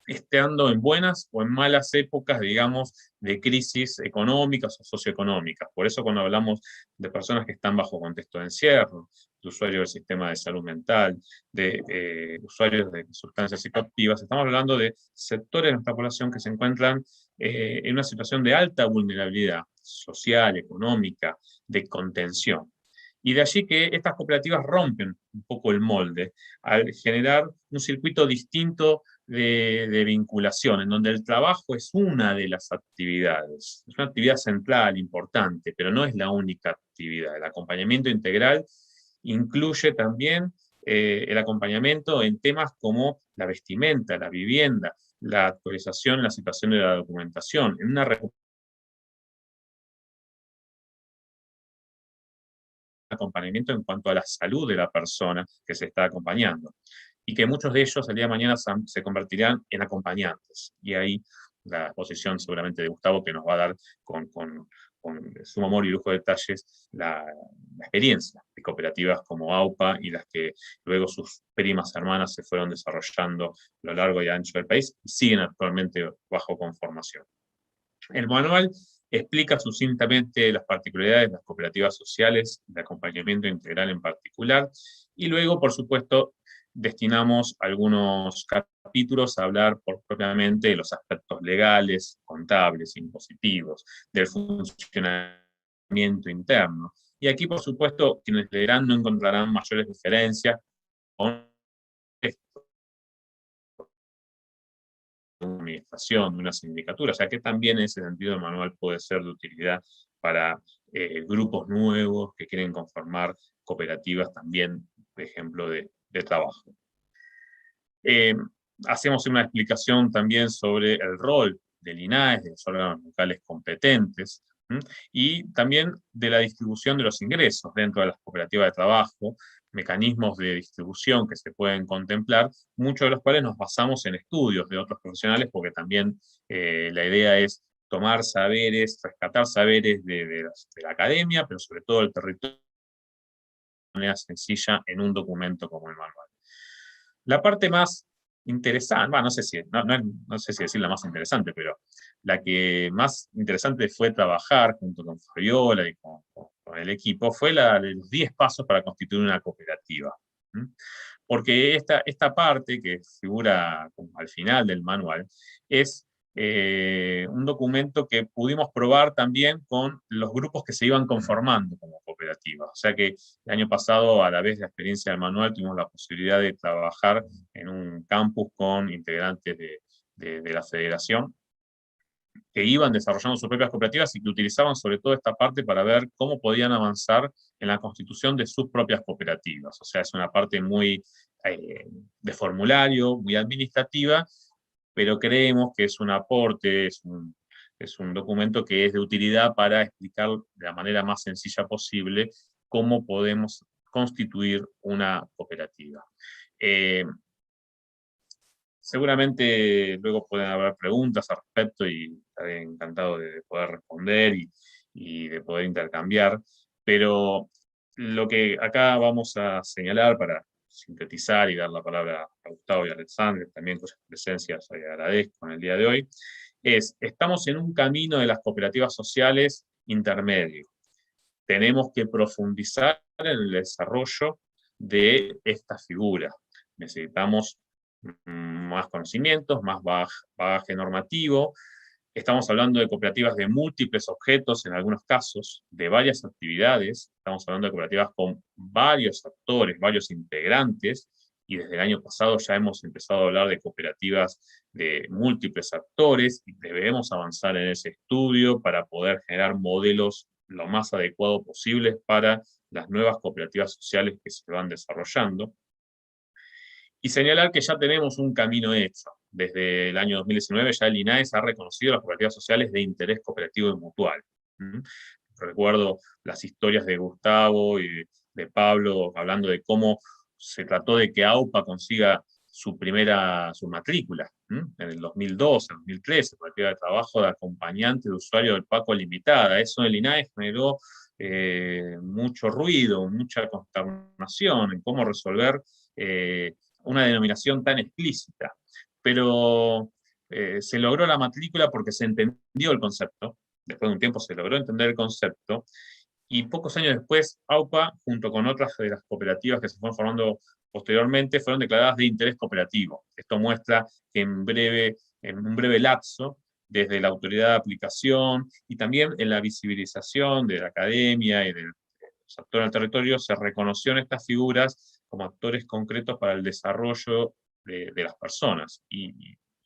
estando en buenas o en malas épocas, digamos, de crisis económicas o socioeconómicas. Por eso cuando hablamos de personas que están bajo contexto de encierro, de usuarios del sistema de salud mental, de usuarios de sustancias psicoactivas, estamos hablando de sectores de nuestra población que se encuentran en una situación de alta vulnerabilidad social, económica, de contención. Y de allí que estas cooperativas rompen un poco el molde al generar un circuito distinto de vinculación, en donde el trabajo es una de las actividades. Es una actividad central, importante, pero no es la única actividad. El acompañamiento integral incluye también el acompañamiento en temas como la vestimenta, la vivienda, la actualización en la situación de la documentación, en una acompañamiento en cuanto a la salud de la persona que se está acompañando. Y que muchos de ellos el día de mañana se convertirán en acompañantes. Y ahí la exposición seguramente de Gustavo que nos va a dar con sumo amor y lujo de detalles la experiencia de cooperativas como AUPA y las que luego sus primas hermanas se fueron desarrollando a lo largo y ancho del país y siguen actualmente bajo conformación. El manual explica sucintamente las particularidades de las cooperativas sociales, de acompañamiento integral en particular, y luego, por supuesto, destinamos algunos capítulos a hablar propiamente de los aspectos legales, contables, impositivos, del funcionamiento interno. Y aquí, por supuesto, quienes leerán no encontrarán mayores diferencias con una administración, de una sindicatura, o sea que también en ese sentido el manual puede ser de utilidad para grupos nuevos que quieren conformar cooperativas también, por ejemplo, de trabajo. Hacemos una explicación también sobre el rol del INAES, de los órganos locales competentes, y también de la distribución de los ingresos dentro de las cooperativas de trabajo, mecanismos de distribución que se pueden contemplar, muchos de los cuales nos basamos en estudios de otros profesionales, porque también la idea es tomar saberes, rescatar saberes de la academia, pero sobre todo del territorio de manera sencilla en un documento como el manual. La parte más interesante, bueno, no sé si decir la más interesante, pero la que más interesante fue trabajar junto con Fabiola y con el equipo, fue la de los 10 pasos para constituir una cooperativa. Porque esta parte que figura al final del manual es un documento que pudimos probar también con los grupos que se iban conformando como cooperativas. O sea que el año pasado, a la vez de la experiencia del manual, tuvimos la posibilidad de trabajar en un campus con integrantes de la federación que iban desarrollando sus propias cooperativas y que utilizaban sobre todo esta parte para ver cómo podían avanzar en la constitución de sus propias cooperativas. O sea, es una parte muy de formulario, muy administrativa, pero creemos que es un aporte, es un documento que es de utilidad para explicar de la manera más sencilla posible cómo podemos constituir una cooperativa. Seguramente luego pueden haber preguntas al respecto y estaré encantado de poder responder y de poder intercambiar, pero lo que acá vamos a señalar para sintetizar y dar la palabra a Gustavo y a Alexandre, también cuyas presencias agradezco en el día de hoy, estamos en un camino de las cooperativas sociales intermedio. Tenemos que profundizar en el desarrollo de esta figura. Necesitamos más conocimientos, más bagaje normativo, Estamos hablando de cooperativas de múltiples objetos, en algunos casos, de varias actividades. Estamos hablando de cooperativas con varios actores, varios integrantes, y desde el año pasado ya hemos empezado a hablar de cooperativas de múltiples actores, y debemos avanzar en ese estudio para poder generar modelos lo más adecuados posibles para las nuevas cooperativas sociales que se van desarrollando. Y señalar que ya tenemos un camino hecho. Desde el año 2019 ya el INAES ha reconocido las cooperativas sociales de interés cooperativo y mutual. Recuerdo las historias de Gustavo y de Pablo hablando de cómo se trató de que AUPA consiga su matrícula, en el 2012, 2013, cooperativa de trabajo de acompañante de usuario del PACO limitada. Eso en el INAES generó mucho ruido, mucha consternación en cómo resolver una denominación tan explícita. Pero se logró la matrícula porque se entendió el concepto. Después de un tiempo se logró entender el concepto, y pocos años después, AUPA, junto con otras de las cooperativas que se fueron formando posteriormente, fueron declaradas de interés cooperativo. Esto muestra que en un breve lapso, desde la autoridad de aplicación y también en la visibilización de la academia y de los actores del territorio, se reconoció en estas figuras como actores concretos para el desarrollo de las personas y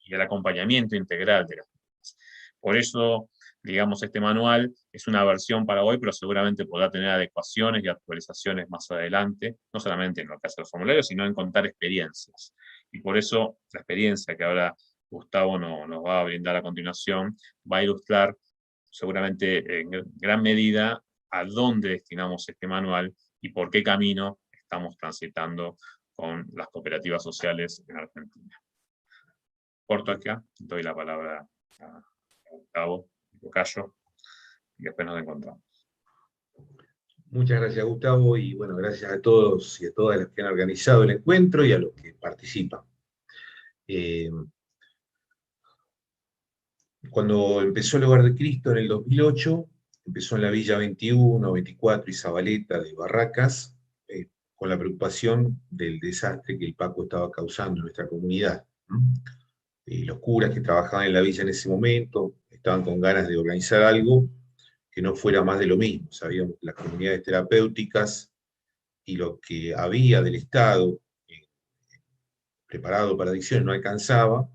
el acompañamiento integral de las personas. Por eso, digamos, este manual es una versión para hoy, pero seguramente podrá tener adecuaciones y actualizaciones más adelante, no solamente en lo que hace los formularios, sino en contar experiencias. Y por eso la experiencia que ahora Gustavo nos va a brindar a continuación va a ilustrar seguramente en gran medida a dónde destinamos este manual y por qué camino estamos transitando con las cooperativas sociales en Argentina. Corto acá, doy la palabra a Gustavo, Tocayo, y después nos encontramos. Muchas gracias, Gustavo, y bueno, gracias a todos y a todas las que han organizado el encuentro y a los que participan. Cuando empezó el Hogar de Cristo en el 2008, empezó en la Villa 21, 24 y Zabaleta de Barracas, con la preocupación del desastre que el PACO estaba causando en nuestra comunidad. Los curas que trabajaban en la villa en ese momento estaban con ganas de organizar algo que no fuera más de lo mismo. Sabíamos que las comunidades terapéuticas y lo que había del Estado preparado para adicciones no alcanzaba,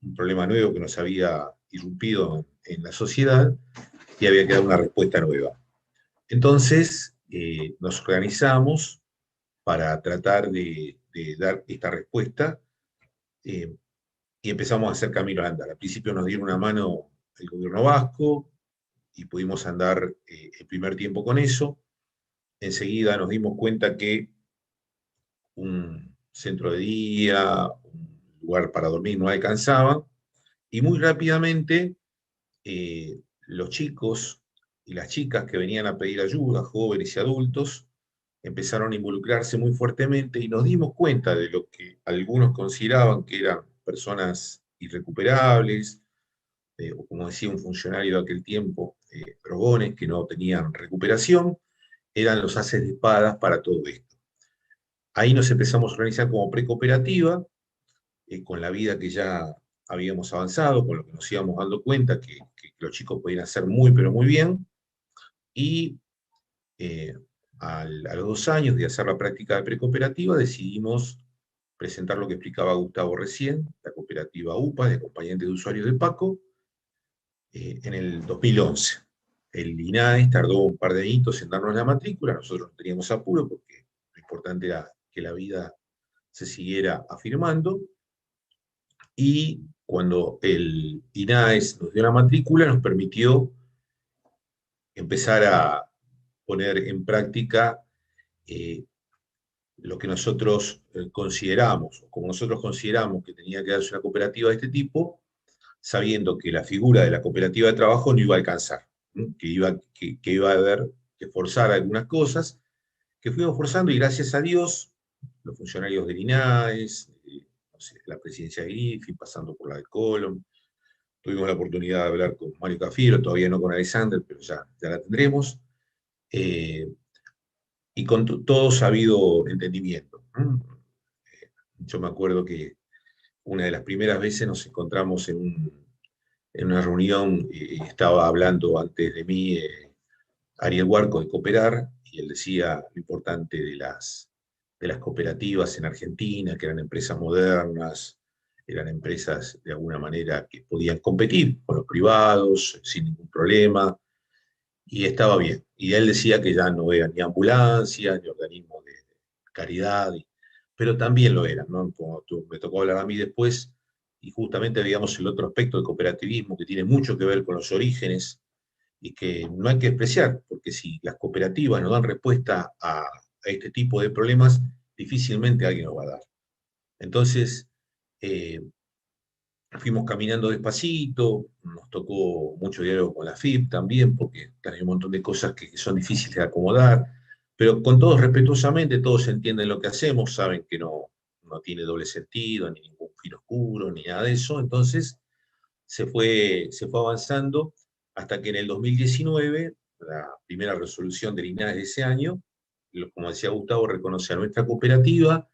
un problema nuevo que nos había irrumpido en la sociedad, y había que dar una respuesta nueva. Entonces nos organizamos para tratar de dar esta respuesta, y empezamos a hacer camino al andar. Al principio nos dieron una mano el gobierno vasco, y pudimos andar el primer tiempo con eso. Enseguida nos dimos cuenta que un centro de día, un lugar para dormir no alcanzaba, y muy rápidamente los chicos y las chicas que venían a pedir ayuda, jóvenes y adultos, empezaron a involucrarse muy fuertemente, y nos dimos cuenta de lo que algunos consideraban que eran personas irrecuperables, o como decía un funcionario de aquel tiempo, drogones que no tenían recuperación, eran los haces de espadas para todo esto. Ahí nos empezamos a organizar como precooperativa, con la vida que ya habíamos avanzado, con lo que nos íbamos dando cuenta que los chicos podían hacer muy, pero muy bien, y a los 2 años de hacer la práctica de precooperativa decidimos presentar lo que explicaba Gustavo recién, la cooperativa UPA, de acompañantes de usuarios de PACO, en el 2011. El INAES tardó un par de añitos en darnos la matrícula, nosotros no teníamos apuro porque lo importante era que la vida se siguiera afirmando, y cuando el INAES nos dio la matrícula nos permitió empezar a poner en práctica lo que nosotros consideramos, o como nosotros consideramos que tenía que darse una cooperativa de este tipo, sabiendo que la figura de la cooperativa de trabajo no iba a alcanzar, que iba a haber que forzar algunas cosas, que fuimos forzando, y gracias a Dios, los funcionarios del INAES, no sé, la presidencia de IFI, pasando por la de Colom, tuvimos la oportunidad de hablar con Mario Cafiero, todavía no con Alexander, pero ya la tendremos, y con todos ha habido entendimiento. Yo me acuerdo que una de las primeras veces nos encontramos en en una reunión estaba hablando antes de mí Ariel Huarco de Cooperar, y él decía lo importante de las cooperativas en Argentina, que eran empresas modernas, eran empresas de alguna manera que podían competir con los privados sin ningún problema, y estaba bien. Y él decía que ya no eran ni ambulancias, ni organismos de caridad, pero también lo eran, ¿no? Como me tocó hablar a mí después, y justamente veíamos el otro aspecto del cooperativismo que tiene mucho que ver con los orígenes y que no hay que despreciar, porque si las cooperativas no dan respuesta a este tipo de problemas, difícilmente alguien lo va a dar. Entonces, fuimos caminando despacito, nos tocó mucho diálogo con la FIP también, porque hay un montón de cosas que son difíciles de acomodar, pero con todos respetuosamente, todos entienden lo que hacemos, saben que no tiene doble sentido, ni ningún fin oscuro, ni nada de eso. Entonces se fue avanzando hasta que en el 2019, la primera resolución del INAE de ese año, como decía Gustavo, reconoce a nuestra cooperativa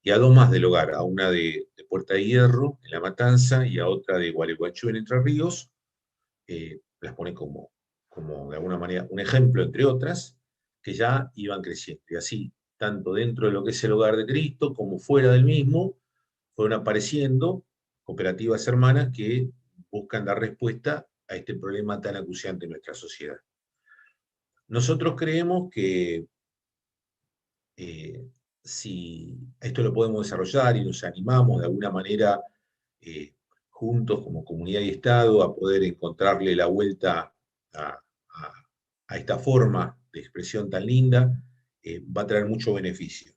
y a dos más del hogar, a una de Puerta de Hierro, en La Matanza, y a otra de Gualeguaychú, en Entre Ríos. Las pone como de alguna manera un ejemplo, entre otras, que ya iban creciendo. Y así, tanto dentro de lo que es el Hogar de Cristo, como fuera del mismo, fueron apareciendo cooperativas hermanas que buscan dar respuesta a este problema tan acuciante en nuestra sociedad. Nosotros creemos que si esto lo podemos desarrollar y nos animamos de alguna manera juntos como comunidad y Estado a poder encontrarle la vuelta a esta forma de expresión tan linda, va a traer mucho beneficio.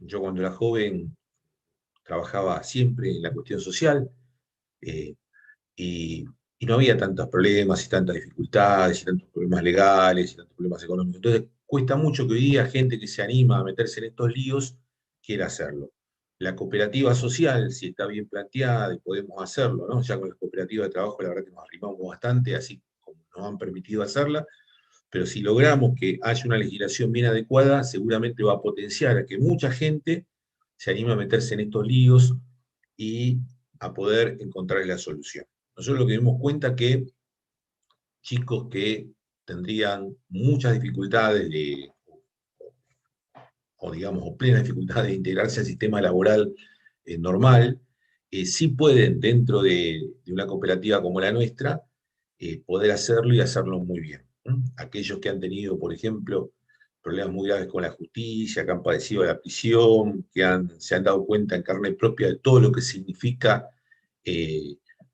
Yo cuando era joven trabajaba siempre en la cuestión social, y no había tantos problemas y tantas dificultades y tantos problemas legales y tantos problemas económicos. Entonces cuesta mucho que hoy día gente que se anima a meterse en estos líos quiera hacerlo. La cooperativa social, si está bien planteada y podemos hacerlo, ¿no? Ya con las cooperativas de trabajo la verdad que nos arrimamos bastante, así como nos han permitido hacerla, pero si logramos que haya una legislación bien adecuada, seguramente va a potenciar a que mucha gente se anime a meterse en estos líos y a poder encontrar la solución. Nosotros lo que dimos cuenta es que chicos que tendrían muchas dificultades o plenas dificultades de integrarse al sistema laboral normal, sí pueden, dentro de una cooperativa como la nuestra, poder hacerlo y hacerlo muy bien. Aquellos que han tenido, por ejemplo, problemas muy graves con la justicia, que han padecido la prisión, que se han dado cuenta en carne propia de todo lo que significa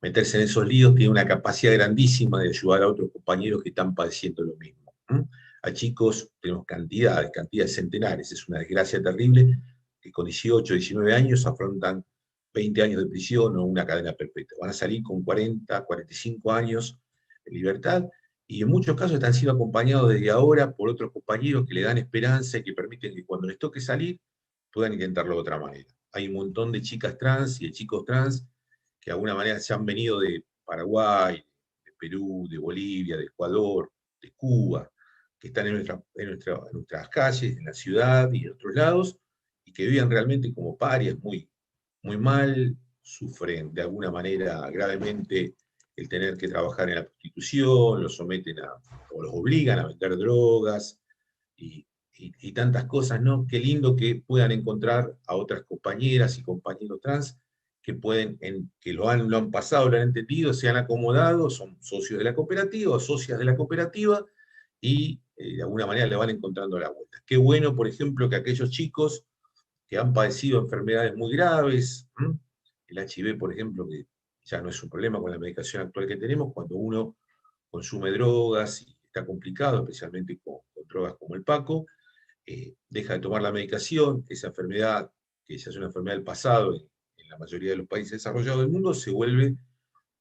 meterse en esos líos, tiene una capacidad grandísima de ayudar a otros compañeros que están padeciendo lo mismo. A chicos tenemos cantidades centenares, es una desgracia terrible que con 18, 19 años afrontan 20 años de prisión o una cadena perpetua. Van a salir con 40, 45 años de libertad, y en muchos casos están siendo acompañados desde ahora por otros compañeros que le dan esperanza y que permiten que cuando les toque salir puedan intentarlo de otra manera. Hay un montón de chicas trans y de chicos trans que de alguna manera se han venido de Paraguay, de Perú, de Bolivia, de Ecuador, de Cuba, que están en nuestras calles, en la ciudad y en otros lados, y que viven realmente como parias, muy, muy mal, sufren de alguna manera gravemente el tener que trabajar en la prostitución, los someten o los obligan a vender drogas, y tantas cosas, ¿no? Qué lindo que puedan encontrar a otras compañeras y compañeros trans que lo han pasado, lo han entendido, se han acomodado, son socios de la cooperativa o socias de la cooperativa, y de alguna manera le van encontrando la vuelta. Qué bueno, por ejemplo, que aquellos chicos que han padecido enfermedades muy graves, el HIV, por ejemplo, que ya no es un problema con la medicación actual que tenemos, cuando uno consume drogas y está complicado, especialmente con drogas como el Paco, deja de tomar la medicación, esa enfermedad, que ya es una enfermedad del pasado en la mayoría de los países desarrollados del mundo, se vuelve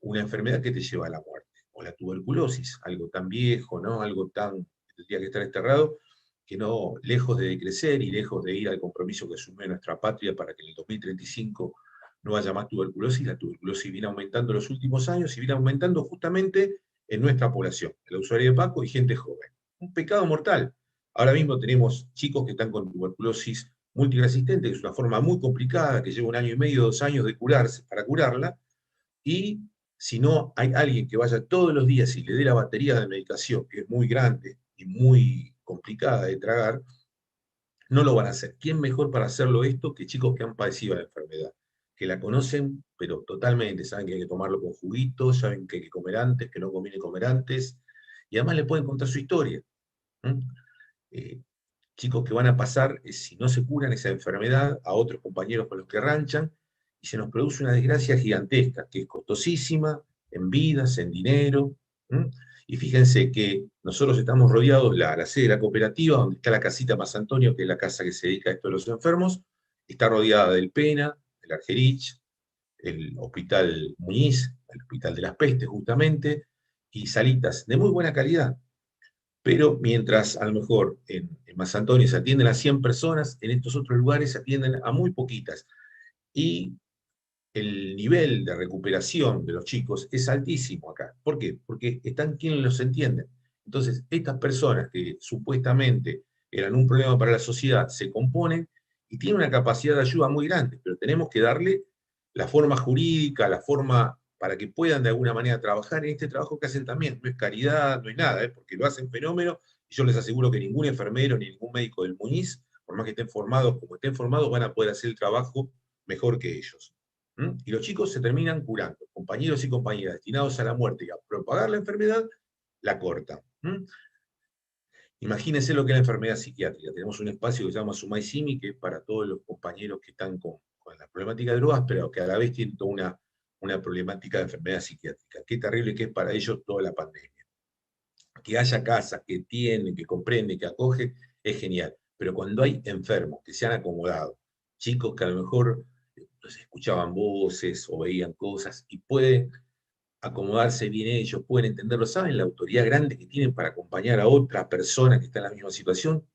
una enfermedad que te lleva a la muerte. O la tuberculosis, algo tan viejo, ¿no? Algo tan que tendría que estar enterrado, que no, lejos de decrecer y lejos de ir al compromiso que asume nuestra patria para que en el 2035 no haya más tuberculosis, la tuberculosis viene aumentando en los últimos años y viene aumentando justamente en nuestra población, el usuario de Paco y gente joven. Un pecado mortal. Ahora mismo tenemos chicos que están con tuberculosis multiresistente, que es una forma muy complicada, que lleva 1 año y medio, 2 años de curarse, para curarla, y Si no hay alguien que vaya todos los días y le dé la batería de medicación, que es muy grande y muy complicada de tragar, no lo van a hacer. ¿Quién mejor para hacerlo esto que chicos que han padecido la enfermedad? Que la conocen, pero totalmente, saben que hay que tomarlo con juguitos, saben que hay que comer antes, que no conviene comer antes, y además le pueden contar su historia. Chicos que van a pasar, si no se curan esa enfermedad, a otros compañeros con los que ranchan, y se nos produce una desgracia gigantesca, que es costosísima, en vidas, en dinero. Y fíjense que nosotros estamos rodeados, la sede de la cooperativa, donde está la casita Más Antonio, que es la casa que se dedica a esto de los enfermos, está rodeada del Pena, del Argerich, el Hospital Muñiz, el Hospital de las Pestes, justamente, y salitas de muy buena calidad. Pero mientras a lo mejor en Más Antonio se atienden a 100 personas, en estos otros lugares se atienden a muy poquitas. Y el nivel de recuperación de los chicos es altísimo acá. ¿Por qué? Porque están quienes los entienden. Entonces, estas personas que supuestamente eran un problema para la sociedad se componen y tienen una capacidad de ayuda muy grande, pero tenemos que darle la forma jurídica, la forma para que puedan de alguna manera trabajar en este trabajo que hacen también. No es caridad, no es nada, porque lo hacen fenómeno, y yo les aseguro que ningún enfermero ni ningún médico del Muñiz, por más que estén formados como estén formados, van a poder hacer el trabajo mejor que ellos. Y los chicos se terminan curando. Compañeros y compañeras destinados a la muerte y a propagar la enfermedad, la cortan. Imagínense lo que es la enfermedad psiquiátrica. Tenemos un espacio que se llama Sumaisimi, que es para todos los compañeros que están con la problemática de drogas, pero que a la vez tienen toda una problemática de enfermedad psiquiátrica. Qué terrible que es para ellos toda la pandemia. Que haya casas que entienden, que comprenden, que acoge, es genial. Pero cuando hay enfermos que se han acomodado, chicos que a lo mejor escuchaban voces o veían cosas y pueden acomodarse bien ellos, pueden entenderlo, saben la autoridad grande que tienen para acompañar a otra persona que está en la misma situación,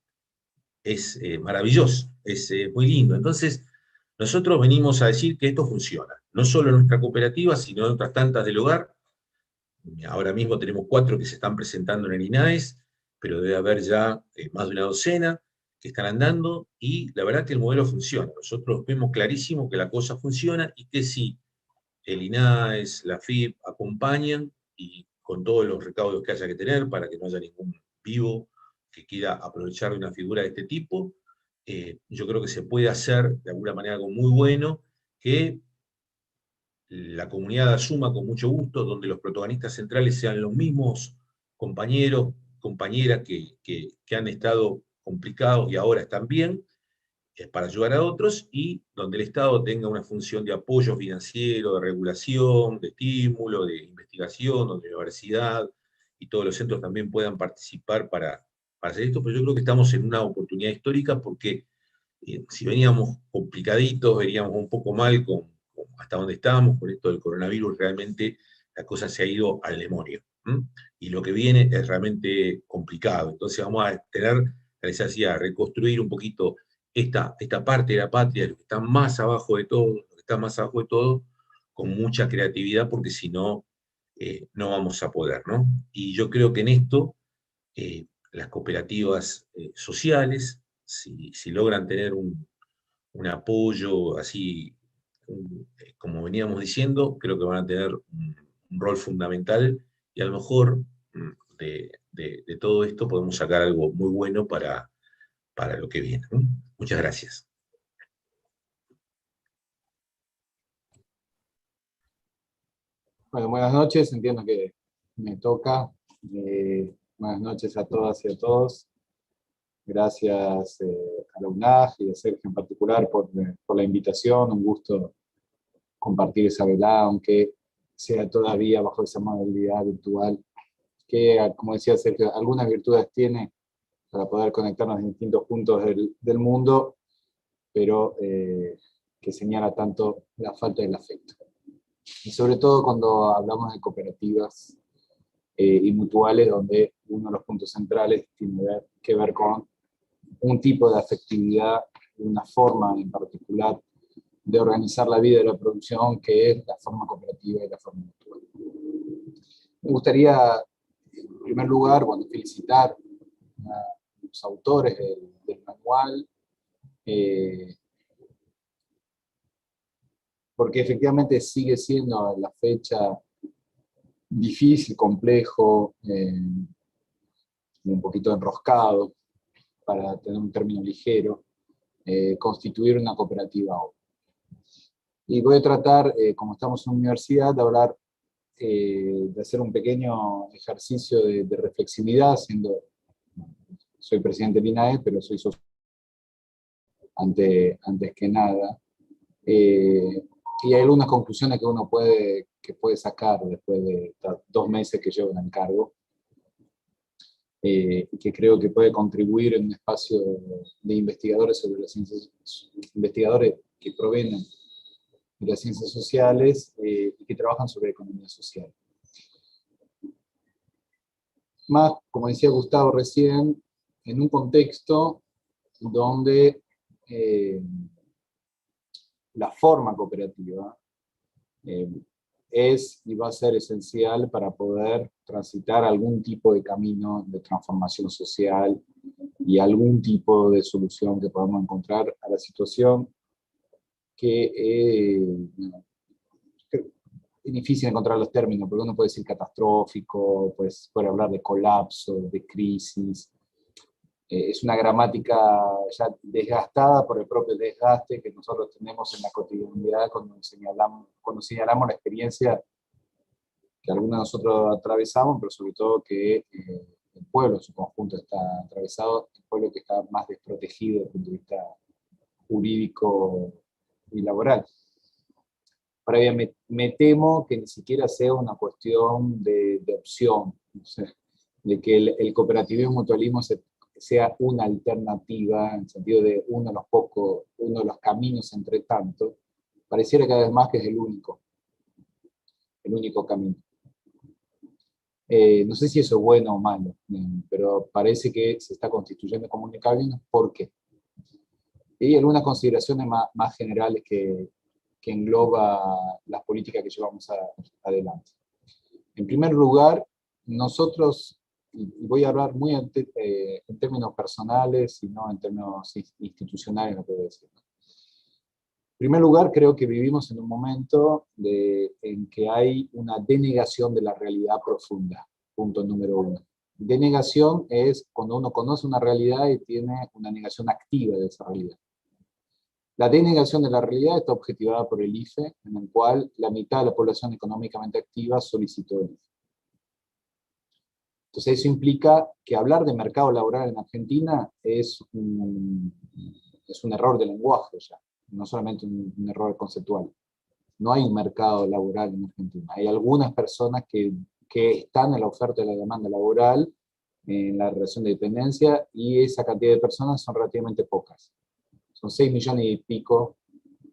es maravilloso, es muy lindo. Entonces, nosotros venimos a decir que esto funciona, no solo en nuestra cooperativa, sino en otras tantas del hogar. Ahora mismo tenemos 4 que se están presentando en el INAES, pero debe haber ya más de una docena que están andando, y la verdad que el modelo funciona. Nosotros vemos clarísimo que la cosa funciona y que si el INAES, la FIP acompañan, y con todos los recaudos que haya que tener para que no haya ningún vivo que quiera aprovechar de una figura de este tipo, yo creo que se puede hacer de alguna manera algo muy bueno, que la comunidad asuma con mucho gusto, donde los protagonistas centrales sean los mismos compañeros, compañeras que han estado complicados y ahora están bien, para ayudar a otros, y donde el Estado tenga una función de apoyo financiero, de regulación, de estímulo, de investigación, donde la universidad y todos los centros también puedan participar para hacer esto. Pero yo creo que estamos en una oportunidad histórica, porque si veníamos complicaditos, veníamos un poco mal hasta donde estábamos con esto del coronavirus, realmente la cosa se ha ido al demonio. Y lo que viene es realmente complicado. Entonces vamos a tener la necesidad de reconstruir un poquito esta parte de la patria, lo que está más abajo de todo, con mucha creatividad, porque si no, no vamos a poder, ¿no? Y yo creo que en esto, las cooperativas sociales, si logran tener un apoyo así, como veníamos diciendo, creo que van a tener un rol fundamental, y a lo mejor de todo esto podemos sacar algo muy bueno para lo que viene, ¿no? Muchas gracias. Bueno, buenas noches, entiendo que me toca. Buenas noches a todas y a todos. Gracias a la UNAG y a Sergio en particular por la invitación. Un gusto compartir esa velada, aunque sea todavía bajo esa modalidad virtual, que, como decía Sergio, algunas virtudes tiene para poder conectarnos en distintos puntos del mundo, pero que señala tanto la falta del afecto. Y sobre todo cuando hablamos de cooperativas y mutuales, donde uno de los puntos centrales tiene que ver con un tipo de afectividad, una forma en particular de organizar la vida de la producción, que es la forma cooperativa y la forma mutual. Me gustaría, en primer lugar, felicitar a los autores del manual, porque efectivamente sigue siendo la fecha difícil, complejo, un poquito enroscado, para tener un término ligero, constituir una cooperativa hoy. Y voy a tratar, como estamos en una universidad, de hablar, de hacer un pequeño ejercicio de reflexividad, soy presidente del INAE, pero soy socio antes que nada. Y hay algunas conclusiones que uno puede sacar después de 2 meses que llevo en el cargo, y que creo que puede contribuir en un espacio de investigadores sobre las ciencias, investigadores que provienen de las ciencias sociales y que trabajan sobre economía social. Más, como decía Gustavo recién, en un contexto donde la forma cooperativa es y va a ser esencial para poder transitar algún tipo de camino de transformación social y algún tipo de solución que podamos encontrar a la situación que es difícil encontrar los términos, porque uno puede decir catastrófico, pues puede hablar de colapso, de crisis. Es una gramática ya desgastada por el propio desgaste que nosotros tenemos en la cotidianidad cuando señalamos la experiencia que algunos de nosotros atravesamos, pero sobre todo que el pueblo en su conjunto está atravesado, el pueblo que está más desprotegido desde el punto de vista jurídico y laboral. Ahora bien, me temo que ni siquiera sea una cuestión de opción, o sea, de que el cooperativismo y mutualismo sea una alternativa, en el sentido de uno de los caminos entre tanto. Pareciera cada vez más que es el único camino. No sé si eso es bueno o malo, pero parece que se está constituyendo como un camino. ¿Por qué? Y algunas consideraciones más generales que engloba las políticas que llevamos adelante. En primer lugar, nosotros, y voy a hablar muy en términos personales y no en términos institucionales, lo que voy a decir. En primer lugar, creo que vivimos en un momento en que hay una denegación de la realidad profunda, punto número 1. Denegación es cuando uno conoce una realidad y tiene una negación activa de esa realidad. La denegación de la realidad está objetivada por el IFE, en el cual la mitad de la población económicamente activa solicitó el IFE. Entonces eso implica que hablar de mercado laboral en Argentina es un error de lenguaje ya, no solamente un error conceptual. No hay un mercado laboral en Argentina. Hay algunas personas que están en la oferta de la demanda laboral, en la relación de dependencia, y esa cantidad de personas son relativamente pocas. Son 6 millones y pico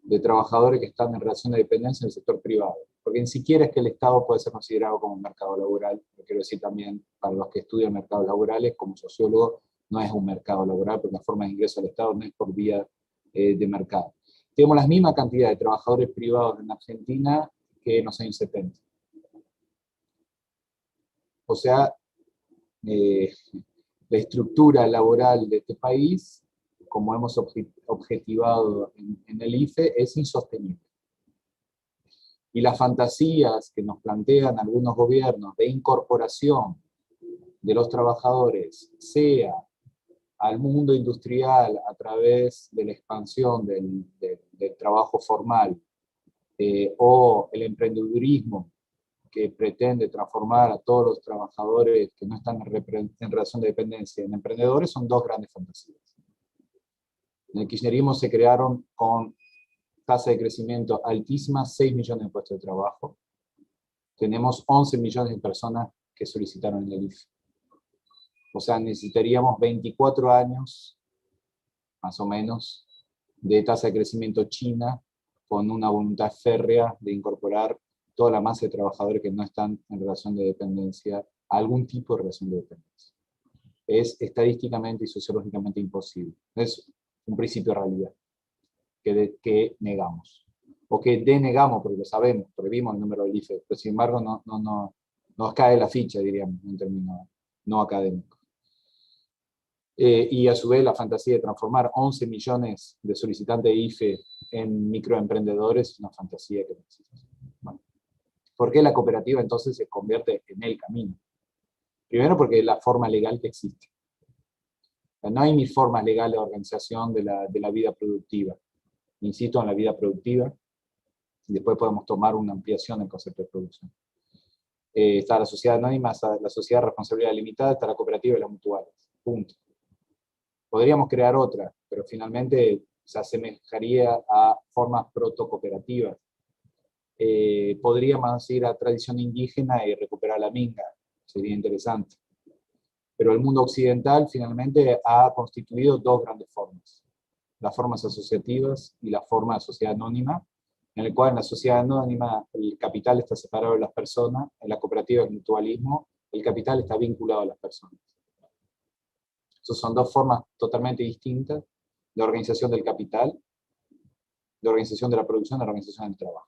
de trabajadores que están en relación de dependencia en el sector privado. Porque ni siquiera es que el Estado puede ser considerado como un mercado laboral. Lo quiero decir también para los que estudian mercados laborales, como sociólogo, no es un mercado laboral, porque la forma de ingreso al Estado no es por vía de mercado. Tenemos la misma cantidad de trabajadores privados en Argentina que en los años 70. O sea, la estructura laboral de este país, como hemos objetivado en el IFE, es insostenible. Y las fantasías que nos plantean algunos gobiernos de incorporación de los trabajadores, sea al mundo industrial a través de la expansión del trabajo formal, o el emprendedurismo que pretende transformar a todos los trabajadores que no están en relación de dependencia en emprendedores, son dos grandes fantasías. En el kirchnerismo se crearon con tasa de crecimiento altísima 6 millones de puestos de trabajo. Tenemos 11 millones de personas que solicitaron el IFE. O sea, necesitaríamos 24 años, más o menos, de tasa de crecimiento china, con una voluntad férrea de incorporar toda la masa de trabajadores que no están en relación de dependencia, a algún tipo de relación de dependencia. Es estadísticamente y sociológicamente imposible. Es un principio de realidad que negamos. O que denegamos, porque lo sabemos, porque vimos el número del IFE, pero sin embargo no nos cae la ficha, diríamos, en términos no académicos. Y a su vez la fantasía de transformar 11 millones de solicitantes de IFE en microemprendedores es una fantasía que no existe. Bueno, ¿Por qué la cooperativa entonces se convierte en el camino? Primero porque es la forma legal que existe. No hay ni forma legal de organización de la vida productiva. Insisto en la vida productiva, y después podemos tomar una ampliación del concepto de producción. Está la sociedad anónima, está la sociedad de responsabilidad limitada, está la cooperativa y las mutuales. Punto. Podríamos crear otra, pero finalmente se asemejaría a formas protocooperativas. Podríamos ir a tradición indígena y recuperar la minga, sería interesante. Pero el mundo occidental finalmente ha constituido dos grandes formas: las formas asociativas y la forma de sociedad anónima, en el cual en la sociedad anónima el capital está separado de las personas, en la cooperativa del mutualismo el capital está vinculado a las personas. Esas son dos formas totalmente distintas de organización del capital, de organización de la producción, de organización del trabajo.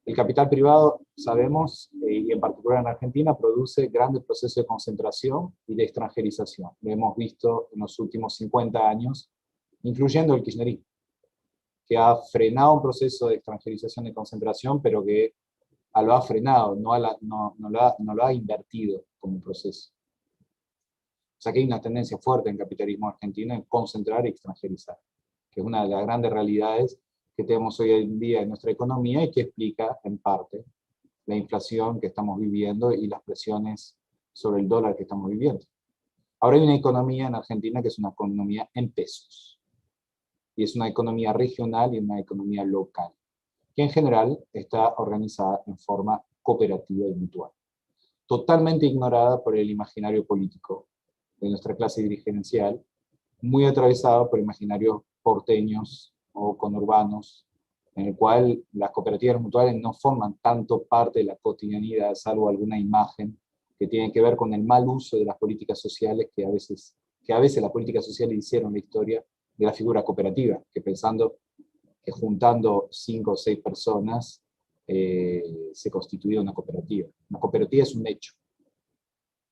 El capital privado, sabemos, y en particular en Argentina, produce grandes procesos de concentración y de extranjerización. Lo hemos visto en los últimos 50 años, incluyendo el kirchnerismo, que ha frenado un proceso de extranjerización y concentración, pero que lo ha frenado, no lo ha invertido como proceso. O sea que hay una tendencia fuerte en el capitalismo argentino en concentrar y extranjerizar, que es una de las grandes realidades que tenemos hoy en día en nuestra economía y que explica, en parte, la inflación que estamos viviendo y las presiones sobre el dólar que estamos viviendo. Ahora hay una economía en Argentina que es una economía en pesos, y es una economía regional y una economía local, que en general está organizada en forma cooperativa y mutual, totalmente ignorada por el imaginario político de nuestra clase dirigencial, muy atravesada por imaginarios porteños o conurbanos, en el cual las cooperativas mutuales no forman tanto parte de la cotidianidad, salvo alguna imagen que tiene que ver con el mal uso de las políticas sociales que a veces las políticas sociales hicieron la historia de la figura cooperativa, que pensando que juntando 5 o 6 personas se constituía una cooperativa. Una cooperativa es un hecho.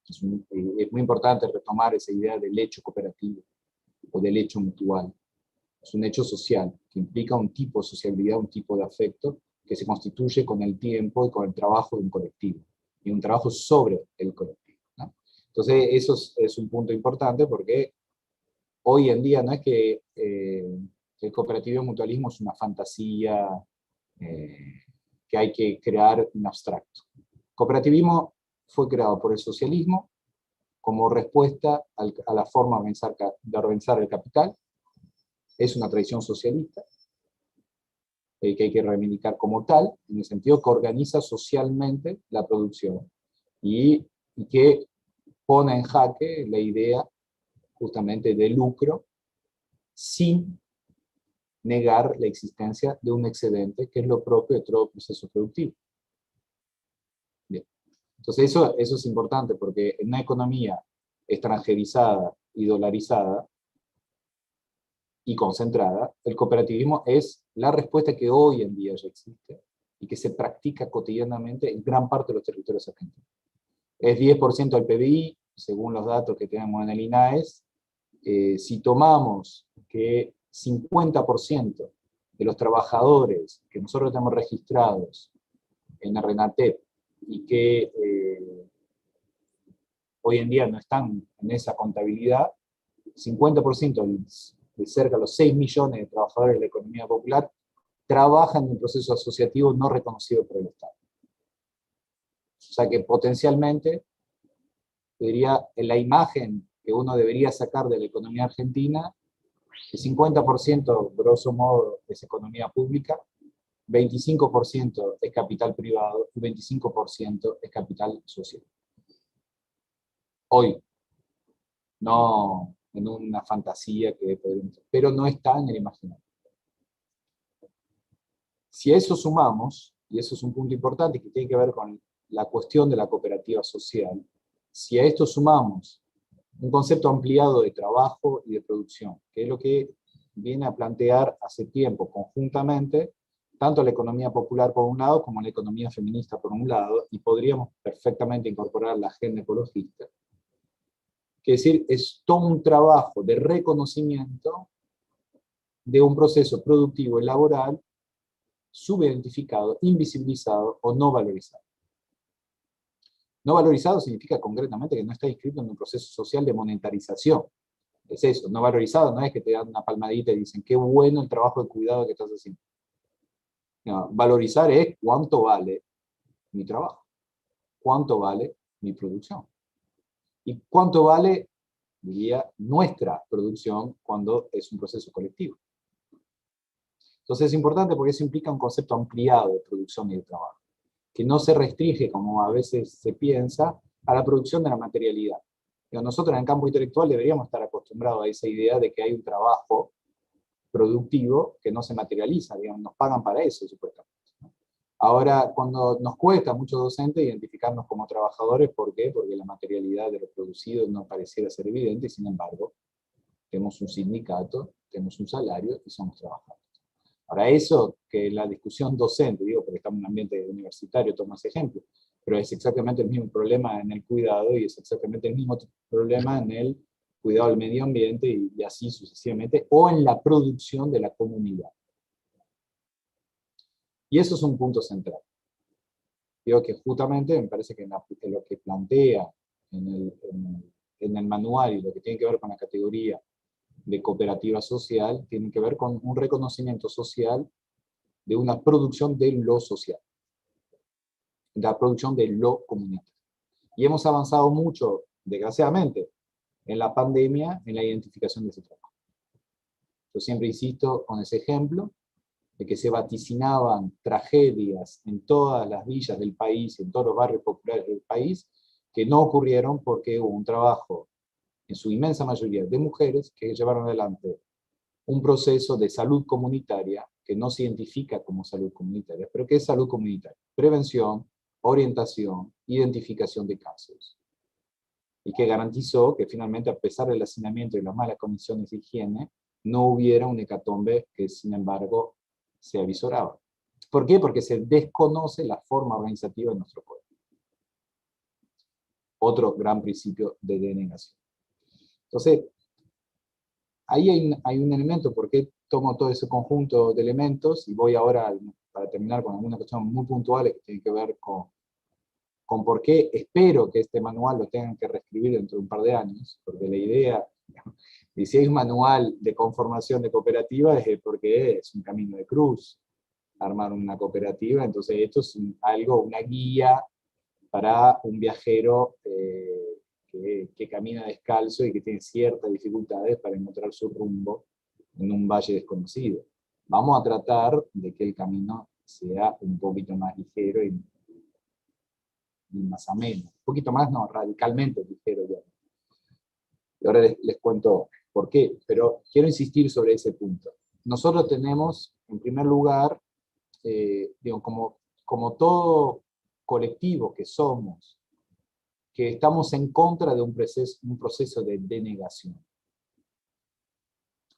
Es muy importante retomar esa idea del hecho cooperativo o del hecho mutual. Es un hecho social que implica un tipo de sociabilidad, un tipo de afecto que se constituye con el tiempo y con el trabajo de un colectivo, y un trabajo sobre el colectivo, ¿no? Entonces eso es un punto importante, porque hoy en día no es que el cooperativismo y el mutualismo es una fantasía que hay que crear en abstracto. El cooperativismo fue creado por el socialismo como respuesta a la forma de organizar el capital. Es una tradición socialista que hay que reivindicar como tal, en el sentido que organiza socialmente la producción y que pone en jaque la idea justamente de lucro sin negar la existencia de un excedente, que es lo propio de todo proceso productivo. Bien. Entonces eso es importante, porque en una economía extranjerizada y dolarizada y concentrada, el cooperativismo es la respuesta que hoy en día ya existe y que se practica cotidianamente en gran parte de los territorios argentinos. Es 10% del PBI, según los datos que tenemos en el INAES. Si tomamos que 50% de los trabajadores que nosotros tenemos registrados en el RENATEP y que hoy en día no están en esa contabilidad, 50% de cerca de los 6 millones de trabajadores de la economía popular trabajan en un proceso asociativo no reconocido por el Estado. O sea que potencialmente, diría, en la imagen que uno debería sacar de la economía argentina, el 50% grosso modo es economía pública, 25% es capital privado y 25% es capital social. Hoy, no en una fantasía que podemos, pero no está en el imaginario. Si a eso sumamos, y eso es un punto importante que tiene que ver con la cuestión de la cooperativa social, si a esto sumamos un concepto ampliado de trabajo y de producción, que es lo que viene a plantear hace tiempo conjuntamente tanto la economía popular por un lado como la economía feminista por un lado, y podríamos perfectamente incorporar la agenda ecologista. Es decir, es todo un trabajo de reconocimiento de un proceso productivo y laboral subidentificado, invisibilizado o no valorizado. No valorizado significa concretamente que no está inscrito en un proceso social de monetarización. Es eso, no valorizado no es que te dan una palmadita y dicen qué bueno el trabajo de cuidado que estás haciendo. No, valorizar es cuánto vale mi trabajo, cuánto vale mi producción. Y cuánto vale, diría, nuestra producción cuando es un proceso colectivo. Entonces es importante porque eso implica un concepto ampliado de producción y de trabajo, que no se restringe, como a veces se piensa, a la producción de la materialidad. Pero nosotros en el campo intelectual deberíamos estar acostumbrados a esa idea de que hay un trabajo productivo que no se materializa, digamos, nos pagan para eso, supuestamente. Ahora, cuando nos cuesta a muchos docentes identificarnos como trabajadores, ¿por qué? Porque la materialidad de lo producido no pareciera ser evidente, y sin embargo, tenemos un sindicato, tenemos un salario y somos trabajadores. Ahora, eso que la discusión docente, digo, porque estamos en un ambiente universitario, tomo ese ejemplo, pero es exactamente el mismo problema en el cuidado y es exactamente el mismo problema en el cuidado del medio ambiente y así sucesivamente, o en la producción de la comunidad. Y eso es un punto central. Digo que justamente me parece que en lo que plantea en el manual y lo que tiene que ver con la categoría de cooperativa social, tiene que ver con un reconocimiento social de una producción de lo social, la producción de lo comunitario. Y hemos avanzado mucho, desgraciadamente, en la pandemia, en la identificación de ese trabajo. Yo siempre insisto con ese ejemplo, de que se vaticinaban tragedias en todas las villas del país, en todos los barrios populares del país, que no ocurrieron porque hubo un trabajo, en su inmensa mayoría, de mujeres que llevaron adelante un proceso de salud comunitaria que no se identifica como salud comunitaria, pero que es salud comunitaria. Prevención, orientación, identificación de casos. Y que garantizó que finalmente, a pesar del hacinamiento y las malas condiciones de higiene, no hubiera un hecatombe que, sin embargo, se avisoraba. ¿Por qué? Porque se desconoce la forma organizativa de nuestro pueblo. Otro gran principio de denegación. Entonces, ahí hay un elemento, ¿por qué tomo todo ese conjunto de elementos? Y voy ahora, para terminar, con algunas cuestiones muy puntuales que tienen que ver con por qué espero que este manual lo tengan que reescribir dentro de un par de años, porque la idea, y si hay un manual de conformación de cooperativas, es porque es un camino de cruz, armar una cooperativa, entonces esto es una guía para un viajero que camina descalzo y que tiene ciertas dificultades para encontrar su rumbo en un valle desconocido. Vamos a tratar de que el camino sea un poquito más ligero y más ameno. Un poquito más, no, radicalmente ligero ya. Y ahora les cuento por qué, pero quiero insistir sobre ese punto. Nosotros tenemos, en primer lugar, digo, como todo colectivo que somos, que estamos en contra de un proceso de denegación.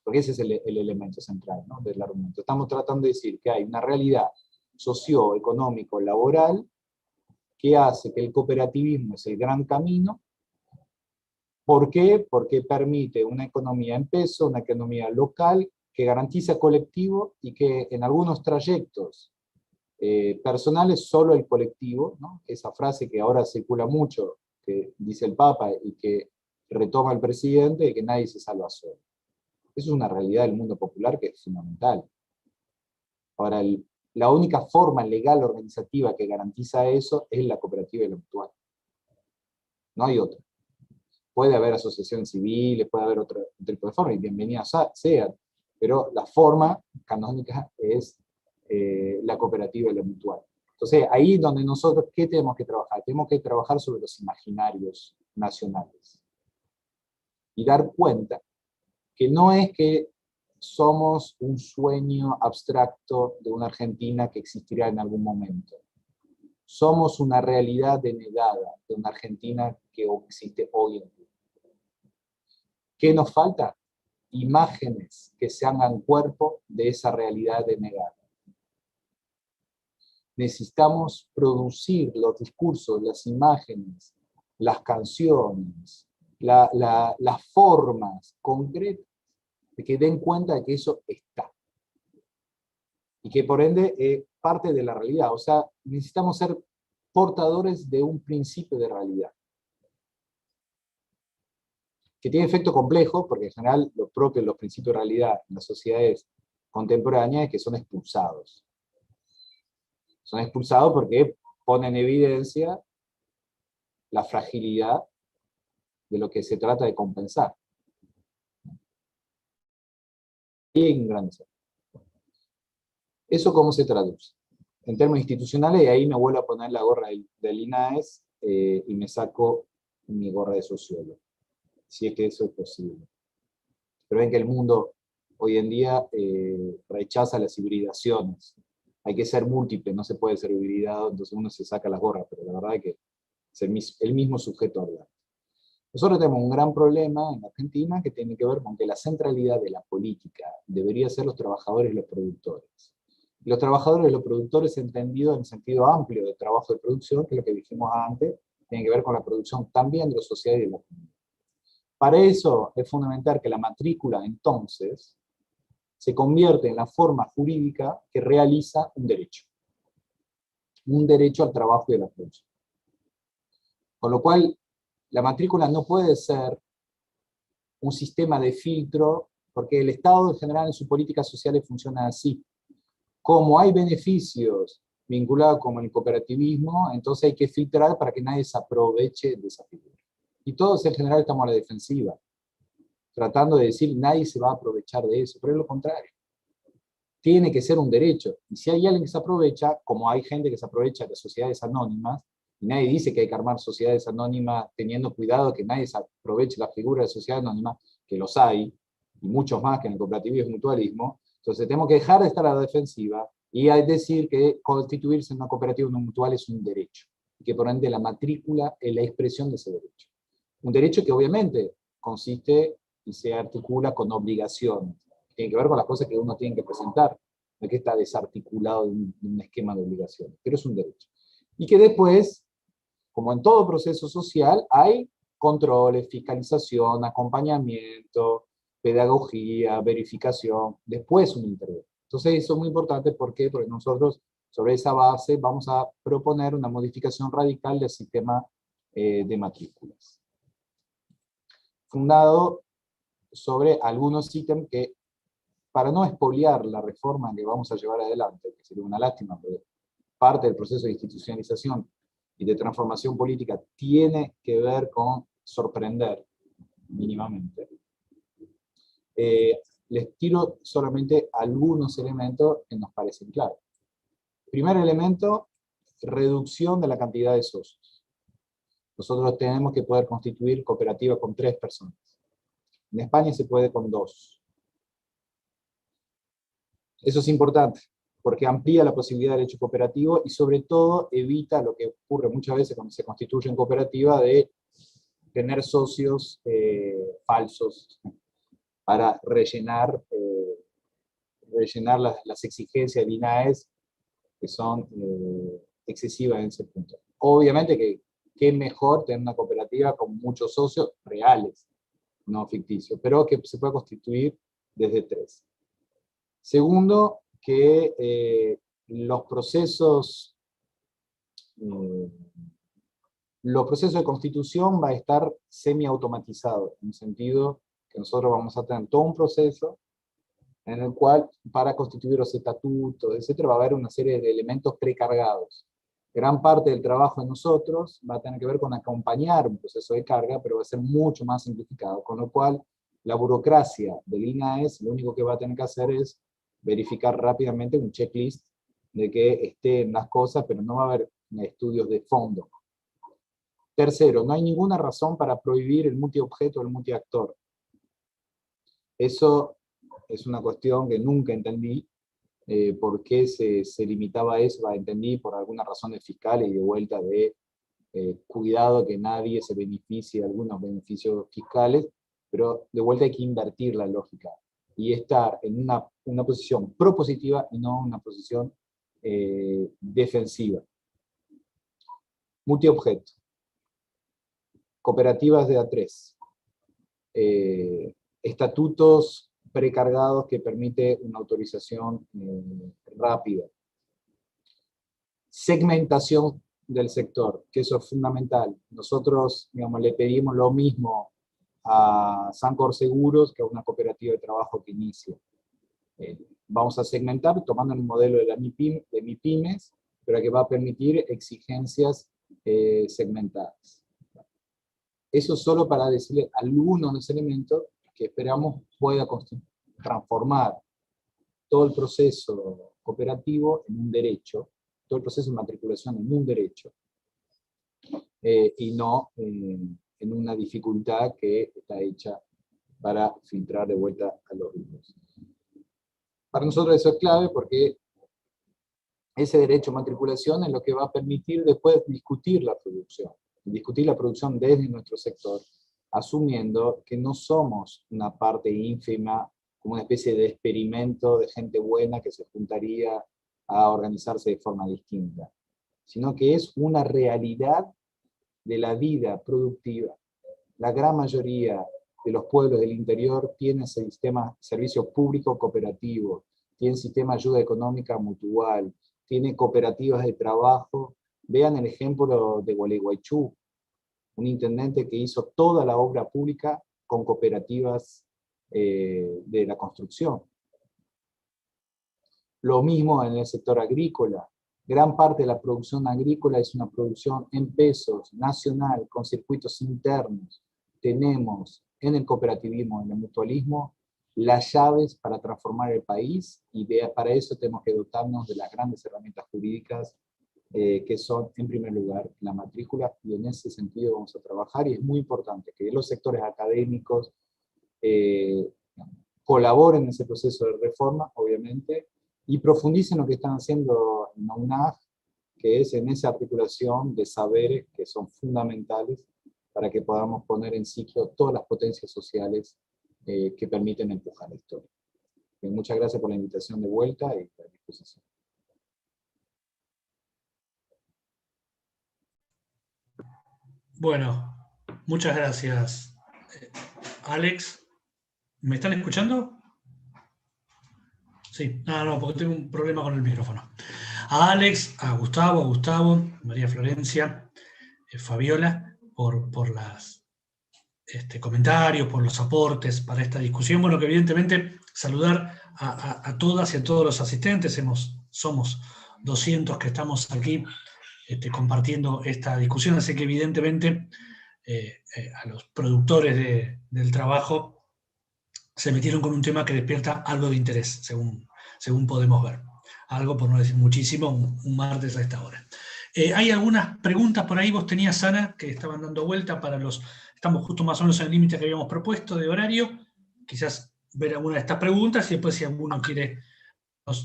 Porque ese es el elemento central, ¿no?, del argumento. Estamos tratando de decir que hay una realidad socioeconómico, laboral, que hace que el cooperativismo es el gran camino. ¿Por qué? Porque permite una economía en peso, una economía local, que garantiza colectivo y que en algunos trayectos personales solo el colectivo, ¿no?, esa frase que ahora circula mucho, que dice el Papa y que retoma el presidente, de que nadie se salva solo. Eso es una realidad del mundo popular que es fundamental. Ahora, la única forma legal organizativa que garantiza eso es la cooperativa y la mutual. No hay otra. Puede haber asociaciones civiles, puede haber otro tipo de forma, y bienvenidas sean, pero la forma canónica es la cooperativa y la mutual. Entonces, ahí es donde nosotros, ¿qué tenemos que trabajar? Tenemos que trabajar sobre los imaginarios nacionales. Y dar cuenta que no es que somos un sueño abstracto de una Argentina que existirá en algún momento. Somos una realidad denegada de una Argentina que existe hoy en día. ¿Qué nos falta? Imágenes que se hagan cuerpo de esa realidad denegada. Necesitamos producir los discursos, las imágenes, las canciones, las formas concretas de que den cuenta de que eso está. y que por ende parte de la realidad. O sea, necesitamos ser portadores de un principio de realidad, que tiene efecto complejo, porque en general lo propio de los principios de realidad en las sociedades contemporáneas es que son expulsados. Son expulsados porque ponen en evidencia la fragilidad de lo que se trata de compensar. Y engrandecer. ¿Eso cómo se traduce? En términos institucionales, y ahí me vuelvo a poner la gorra del INAES y me saco mi gorra de sociólogo, si es que eso es posible. Pero ven que el mundo hoy en día rechaza las hibridaciones. Hay que ser múltiple, no se puede ser hibridado, entonces uno se saca las gorras, pero la verdad es que es el mismo sujeto hablante. Nosotros tenemos un gran problema en Argentina que tiene que ver con que la centralidad de la política debería ser los trabajadores y los productores. Y los trabajadores y los productores entendido en el sentido amplio del trabajo de producción, que es lo que dijimos antes, tiene que ver con la producción también de la sociedad y de la comunidad. Para eso es fundamental que la matrícula, entonces, se convierte en la forma jurídica que realiza un derecho al trabajo y a la producción. Con lo cual, la matrícula no puede ser un sistema de filtro, porque el Estado en general en sus políticas sociales funciona así. Como hay beneficios vinculados con el cooperativismo, entonces hay que filtrar para que nadie se aproveche de esa figura. Y todos en general estamos a la defensiva, tratando de decir nadie se va a aprovechar de eso, pero es lo contrario. Tiene que ser un derecho. Y si hay alguien que se aprovecha, como hay gente que se aprovecha de las sociedades anónimas, y nadie dice que hay que armar sociedades anónimas teniendo cuidado que nadie se aproveche la figura de sociedad anónima, que los hay, y muchos más que en el cooperativismo y mutualismo. Entonces tenemos que dejar de estar a la defensiva y decir que constituirse en una cooperativa o una mutual es un derecho, y que por ende la matrícula es la expresión de ese derecho. Un derecho que obviamente consiste y se articula con obligaciones, que tiene que ver con las cosas que uno tiene que presentar, no es que está desarticulado de un esquema de obligaciones, pero es un derecho. Y que después, como en todo proceso social, hay controles, fiscalización, acompañamiento, pedagogía, verificación, después un intervención. Entonces eso es muy importante, ¿por qué? Porque nosotros sobre esa base vamos a proponer una modificación radical del sistema de matrículas. Fundado sobre algunos ítems que, para no expoliar la reforma que vamos a llevar adelante, que sería una lástima, porque parte del proceso de institucionalización y de transformación política tiene que ver con sorprender mínimamente. Les tiro solamente algunos elementos que nos parecen claros. Primer elemento, reducción de la cantidad de socios. Nosotros tenemos que poder constituir cooperativa con 3 personas. En España se puede con 2. Eso es importante, porque amplía la posibilidad del hecho cooperativo y sobre todo evita lo que ocurre muchas veces cuando se constituye en cooperativa de tener socios falsos para rellenar las exigencias del INAES que son excesivas en ese punto. Obviamente que es mejor tener una cooperativa con muchos socios reales, no ficticios, pero que se puede constituir desde 3. Segundo, que los procesos de constitución va a estar semi-automatizado, en el sentido que nosotros vamos a tener todo un proceso en el cual, para constituir los estatutos, etcétera, va a haber una serie de elementos precargados. Gran parte del trabajo de nosotros va a tener que ver con acompañar un proceso de carga, pero va a ser mucho más simplificado, con lo cual la burocracia del INAES lo único que va a tener que hacer es verificar rápidamente un checklist de que estén las cosas, pero no va a haber estudios de fondo. Tercero, no hay ninguna razón para prohibir el multiobjeto o el multiactor. Eso es una cuestión que nunca entendí, por qué se limitaba a eso, la entendí por algunas razones fiscales y de vuelta de cuidado que nadie se beneficie de algunos beneficios fiscales, pero de vuelta hay que invertir la lógica y estar en una posición propositiva y no una posición defensiva. Multiobjeto. Cooperativas de A3. Estatutos precargados que permite una autorización rápida. Segmentación del sector, que eso es fundamental. Nosotros, digamos, le pedimos lo mismo a Sancor Seguros que a una cooperativa de trabajo que inicia. Vamos a segmentar tomando el modelo de MIPYMES, pero que va a permitir exigencias segmentadas. Eso solo para decirle algunos de los elementos que esperamos pueda transformar todo el proceso cooperativo en un derecho, todo el proceso de matriculación en un derecho, y no en una dificultad que está hecha para filtrar de vuelta a los grupos. Para nosotros eso es clave porque ese derecho a matriculación es lo que va a permitir después discutir la producción desde nuestro sector, asumiendo que no somos una parte ínfima, como una especie de experimento de gente buena que se juntaría a organizarse de forma distinta, sino que es una realidad de la vida productiva. La gran mayoría de los pueblos del interior tienen servicios públicos cooperativos, tienen sistema de ayuda económica mutual, tienen cooperativas de trabajo. Vean el ejemplo de Gualeguaychú, un intendente que hizo toda la obra pública con cooperativas de la construcción. Lo mismo en el sector agrícola. Gran parte de la producción agrícola es una producción en pesos, nacional, con circuitos internos. Tenemos en el cooperativismo, en el mutualismo, las llaves para transformar el país, y para eso tenemos que dotarnos de las grandes herramientas jurídicas que son, en primer lugar, la matrícula, y en ese sentido vamos a trabajar, y es muy importante que los sectores académicos colaboren en ese proceso de reforma, obviamente, y profundicen lo que están haciendo en la UNAG, que es en esa articulación de saberes que son fundamentales para que podamos poner en ciclo todas las potencias sociales que permiten empujar la historia. Muchas gracias por la invitación de vuelta y por la disposición. Bueno, muchas gracias, Alex. ¿Me están escuchando? Sí, no, porque tengo un problema con el micrófono. A Alex, a Gustavo, María Florencia, Fabiola, por los comentarios, por los aportes para esta discusión. Bueno, que evidentemente saludar a todas y a todos los asistentes. Somos 200 que estamos aquí compartiendo esta discusión, así que evidentemente a los productores del trabajo se metieron con un tema que despierta algo de interés, según podemos ver. Algo, por no decir muchísimo, un martes a esta hora. Hay algunas preguntas por ahí, vos tenías, Ana, que estaban dando vuelta para estamos justo más o menos en el límite que habíamos propuesto de horario, quizás ver alguna de estas preguntas y después si alguno quiere,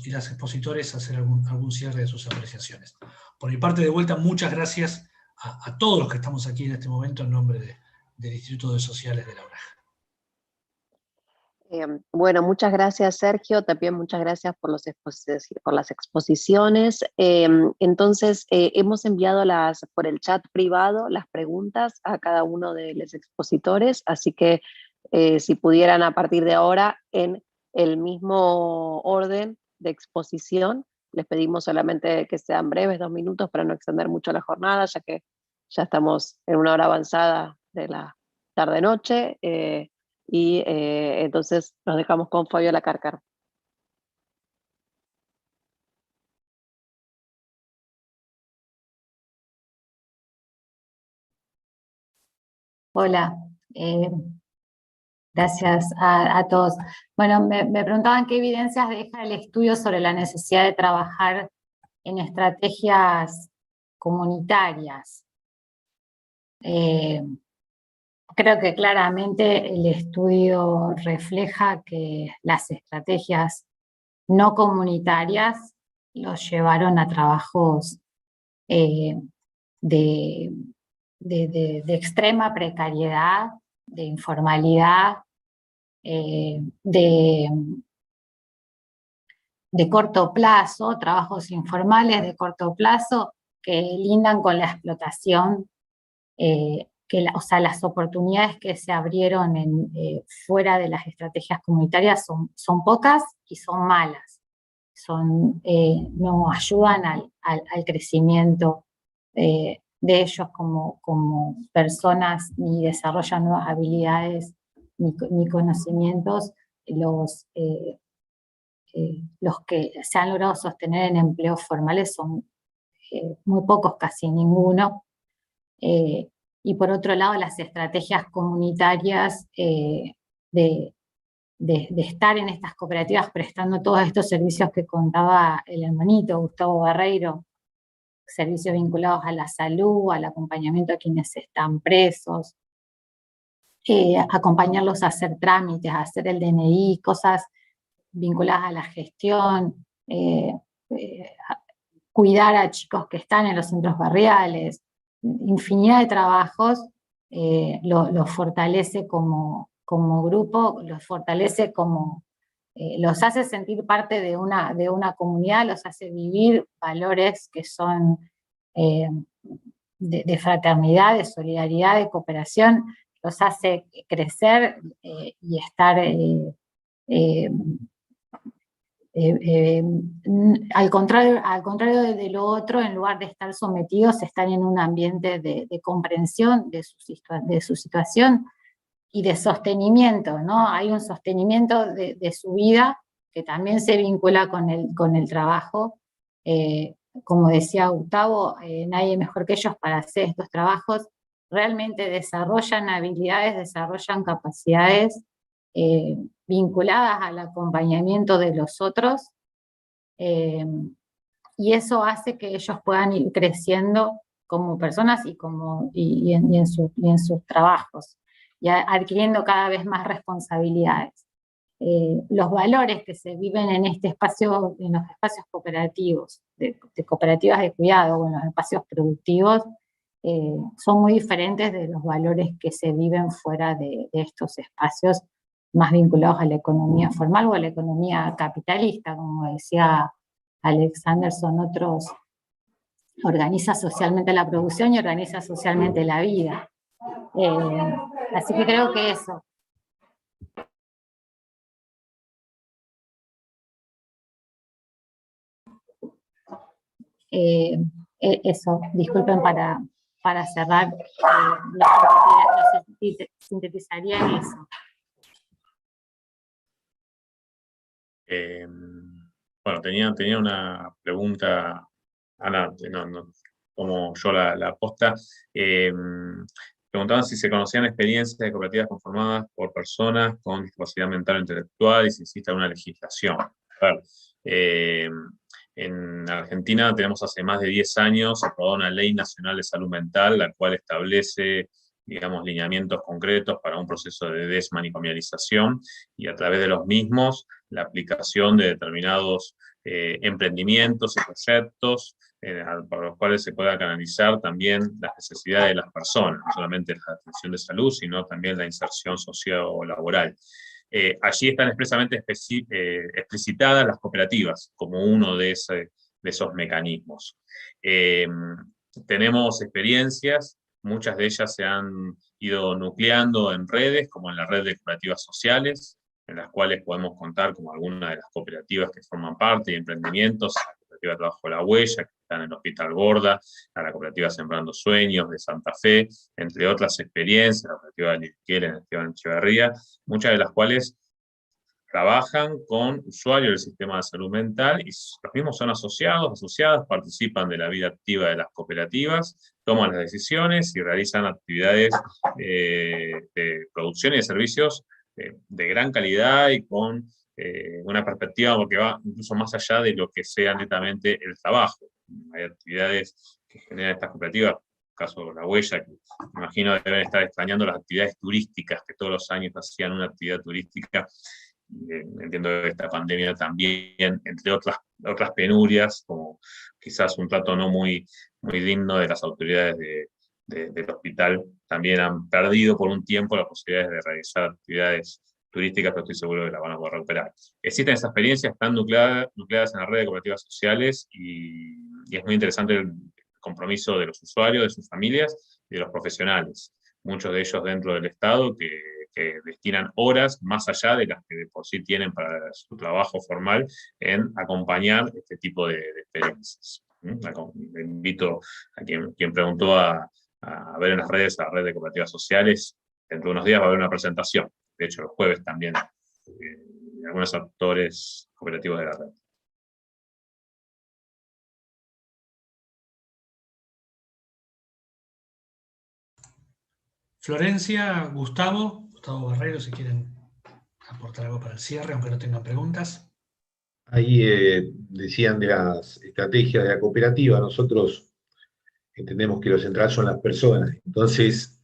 y las expositores, hacer algún cierre de sus apreciaciones. Por mi parte, de vuelta, muchas gracias a todos los que estamos aquí en este momento en nombre del Instituto de Sociales de la UNAG. Bueno, muchas gracias, Sergio. También muchas gracias por las exposiciones. Entonces, hemos enviado por el chat privado las preguntas a cada uno de los expositores, así que si pudieran a partir de ahora, en el mismo orden de exposición, les pedimos solamente que sean breves, 2 minutos, para no extender mucho la jornada, ya que ya estamos en una hora avanzada de la tarde-noche. Entonces nos dejamos con Fabiola Cárcaro. Hola, gracias a todos. Bueno, me preguntaban qué evidencias deja el estudio sobre la necesidad de trabajar en estrategias comunitarias. Creo que claramente el estudio refleja que las estrategias no comunitarias los llevaron a trabajos de extrema precariedad, de informalidad, de corto plazo, trabajos informales de corto plazo que lindan con la explotación o sea, las oportunidades que se abrieron fuera de las estrategias comunitarias son pocas y son malas. No ayudan al crecimiento de ellos como personas, ni desarrollan nuevas habilidades ni conocimientos. Los que se han logrado sostener en empleos formales son muy pocos, casi ninguno. Y por otro lado, las estrategias comunitarias de estar en estas cooperativas prestando todos estos servicios que contaba el hermanito Gustavo Barreiro, servicios vinculados a la salud, al acompañamiento a quienes están presos, acompañarlos a hacer trámites, a hacer el DNI, cosas vinculadas a la gestión, cuidar a chicos que están en los centros barriales, infinidad de trabajos, los fortalece como grupo, los fortalece los hace sentir parte de una comunidad, los hace vivir valores que son de fraternidad, de solidaridad, de cooperación, los hace crecer y estar al contrario de lo otro, en lugar de estar sometidos, están en un ambiente de comprensión de su situación y de sostenimiento, ¿no? Hay un sostenimiento de su vida que también se vincula con el trabajo. Como decía Gustavo, nadie mejor que ellos para hacer estos trabajos. Realmente desarrollan habilidades, desarrollan capacidades vinculadas al acompañamiento de los otros, y eso hace que ellos puedan ir creciendo como personas y en sus trabajos, y adquiriendo cada vez más responsabilidades. Los valores que se viven en los espacios cooperativos, de cooperativas de cuidado, o en los espacios productivos, son muy diferentes de los valores que se viven fuera de estos espacios más vinculados a la economía formal o a la economía capitalista, como decía Alexander. Otros, organiza socialmente la producción y organiza socialmente la vida. Así que creo que eso. Eso, disculpen para cerrar, lo sintetizaría en eso. Bueno, tenía una pregunta, Ana, como yo la posta. Preguntaban si se conocían experiencias de cooperativas conformadas por personas con discapacidad mental o intelectual y si existe alguna legislación. A ver, en Argentina tenemos hace más de 10 años aprobada una Ley Nacional de Salud Mental, la cual establece, digamos, lineamientos concretos para un proceso de desmanicomialización y a través de los mismos la aplicación de determinados emprendimientos y proyectos para los cuales se pueda canalizar también las necesidades de las personas, no solamente la atención de salud, sino también la inserción socio-laboral. Allí están expresamente explicitadas las cooperativas como uno de esos mecanismos. Tenemos experiencias, muchas de ellas se han ido nucleando en redes, como en la red de cooperativas sociales, en las cuales podemos contar como algunas de las cooperativas que forman parte y emprendimientos, la cooperativa de Trabajo La Huella, que está en el Hospital Gorda, la cooperativa Sembrando Sueños de Santa Fe, entre otras experiencias, la cooperativa de Lizquiel en Esteban Echeverría, muchas de las cuales trabajan con usuarios del sistema de salud mental y los mismos son asociadas, participan de la vida activa de las cooperativas, toman las decisiones y realizan actividades de producción y de servicios de gran calidad y con una perspectiva que va incluso más allá de lo que sea netamente el trabajo. Hay actividades que generan estas cooperativas, en el caso de La Huella, que me imagino deben estar extrañando las actividades turísticas, que todos los años hacían una actividad turística. Entiendo que esta pandemia también, entre otras penurias, como quizás un trato no muy digno de las autoridades del hospital, también han perdido por un tiempo la posibilidad de realizar actividades turísticas, pero estoy seguro que la van a poder recuperar. Existen esas experiencias, están nucleadas en la red de cooperativas sociales y es muy interesante el compromiso de los usuarios, de sus familias y de los profesionales. muchos de ellos dentro del Estado, que destinan horas más allá de las que de por sí tienen para su trabajo formal en acompañar este tipo de experiencias. Le invito a quien preguntó a ver en las redes, a la red de cooperativas sociales. Dentro de unos días va a haber una presentación. De hecho, el jueves también, de algunos actores cooperativos de la red. Florencia, Gustavo Barreiro, si quieren aportar algo para el cierre, aunque no tengan preguntas. Ahí decían de las estrategias de la cooperativa. Nosotros entendemos que lo central son las personas. Entonces,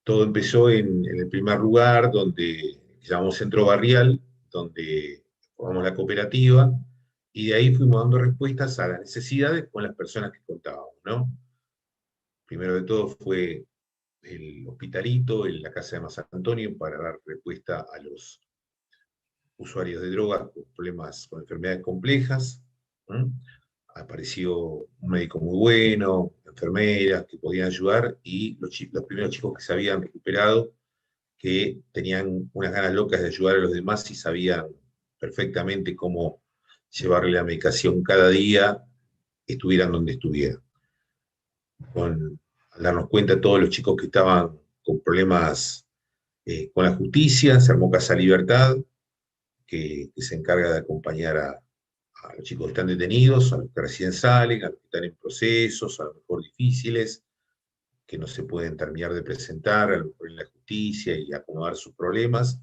todo empezó en el primer lugar, donde llamamos Centro Barrial, donde formamos la cooperativa, y de ahí fuimos dando respuestas a las necesidades con las personas que contábamos, ¿no? Primero de todo fue el Hospitalito, en la Casa de San Antonio, para dar respuesta a los usuarios de drogas con problemas, con enfermedades complejas. Apareció un médico muy bueno, enfermeras que podían ayudar, y los primeros chicos que se habían recuperado, que tenían unas ganas locas de ayudar a los demás y sabían perfectamente cómo llevarle la medicación cada día, estuvieran donde estuvieran. Al darnos cuenta, todos los chicos que estaban con problemas con la justicia, se armó Casa Libertad, que se encarga de acompañar a los chicos que están detenidos, a los que recién salen, a los que están en procesos, a lo mejor difíciles, que no se pueden terminar de presentar, a lo mejor en la justicia, y acomodar sus problemas,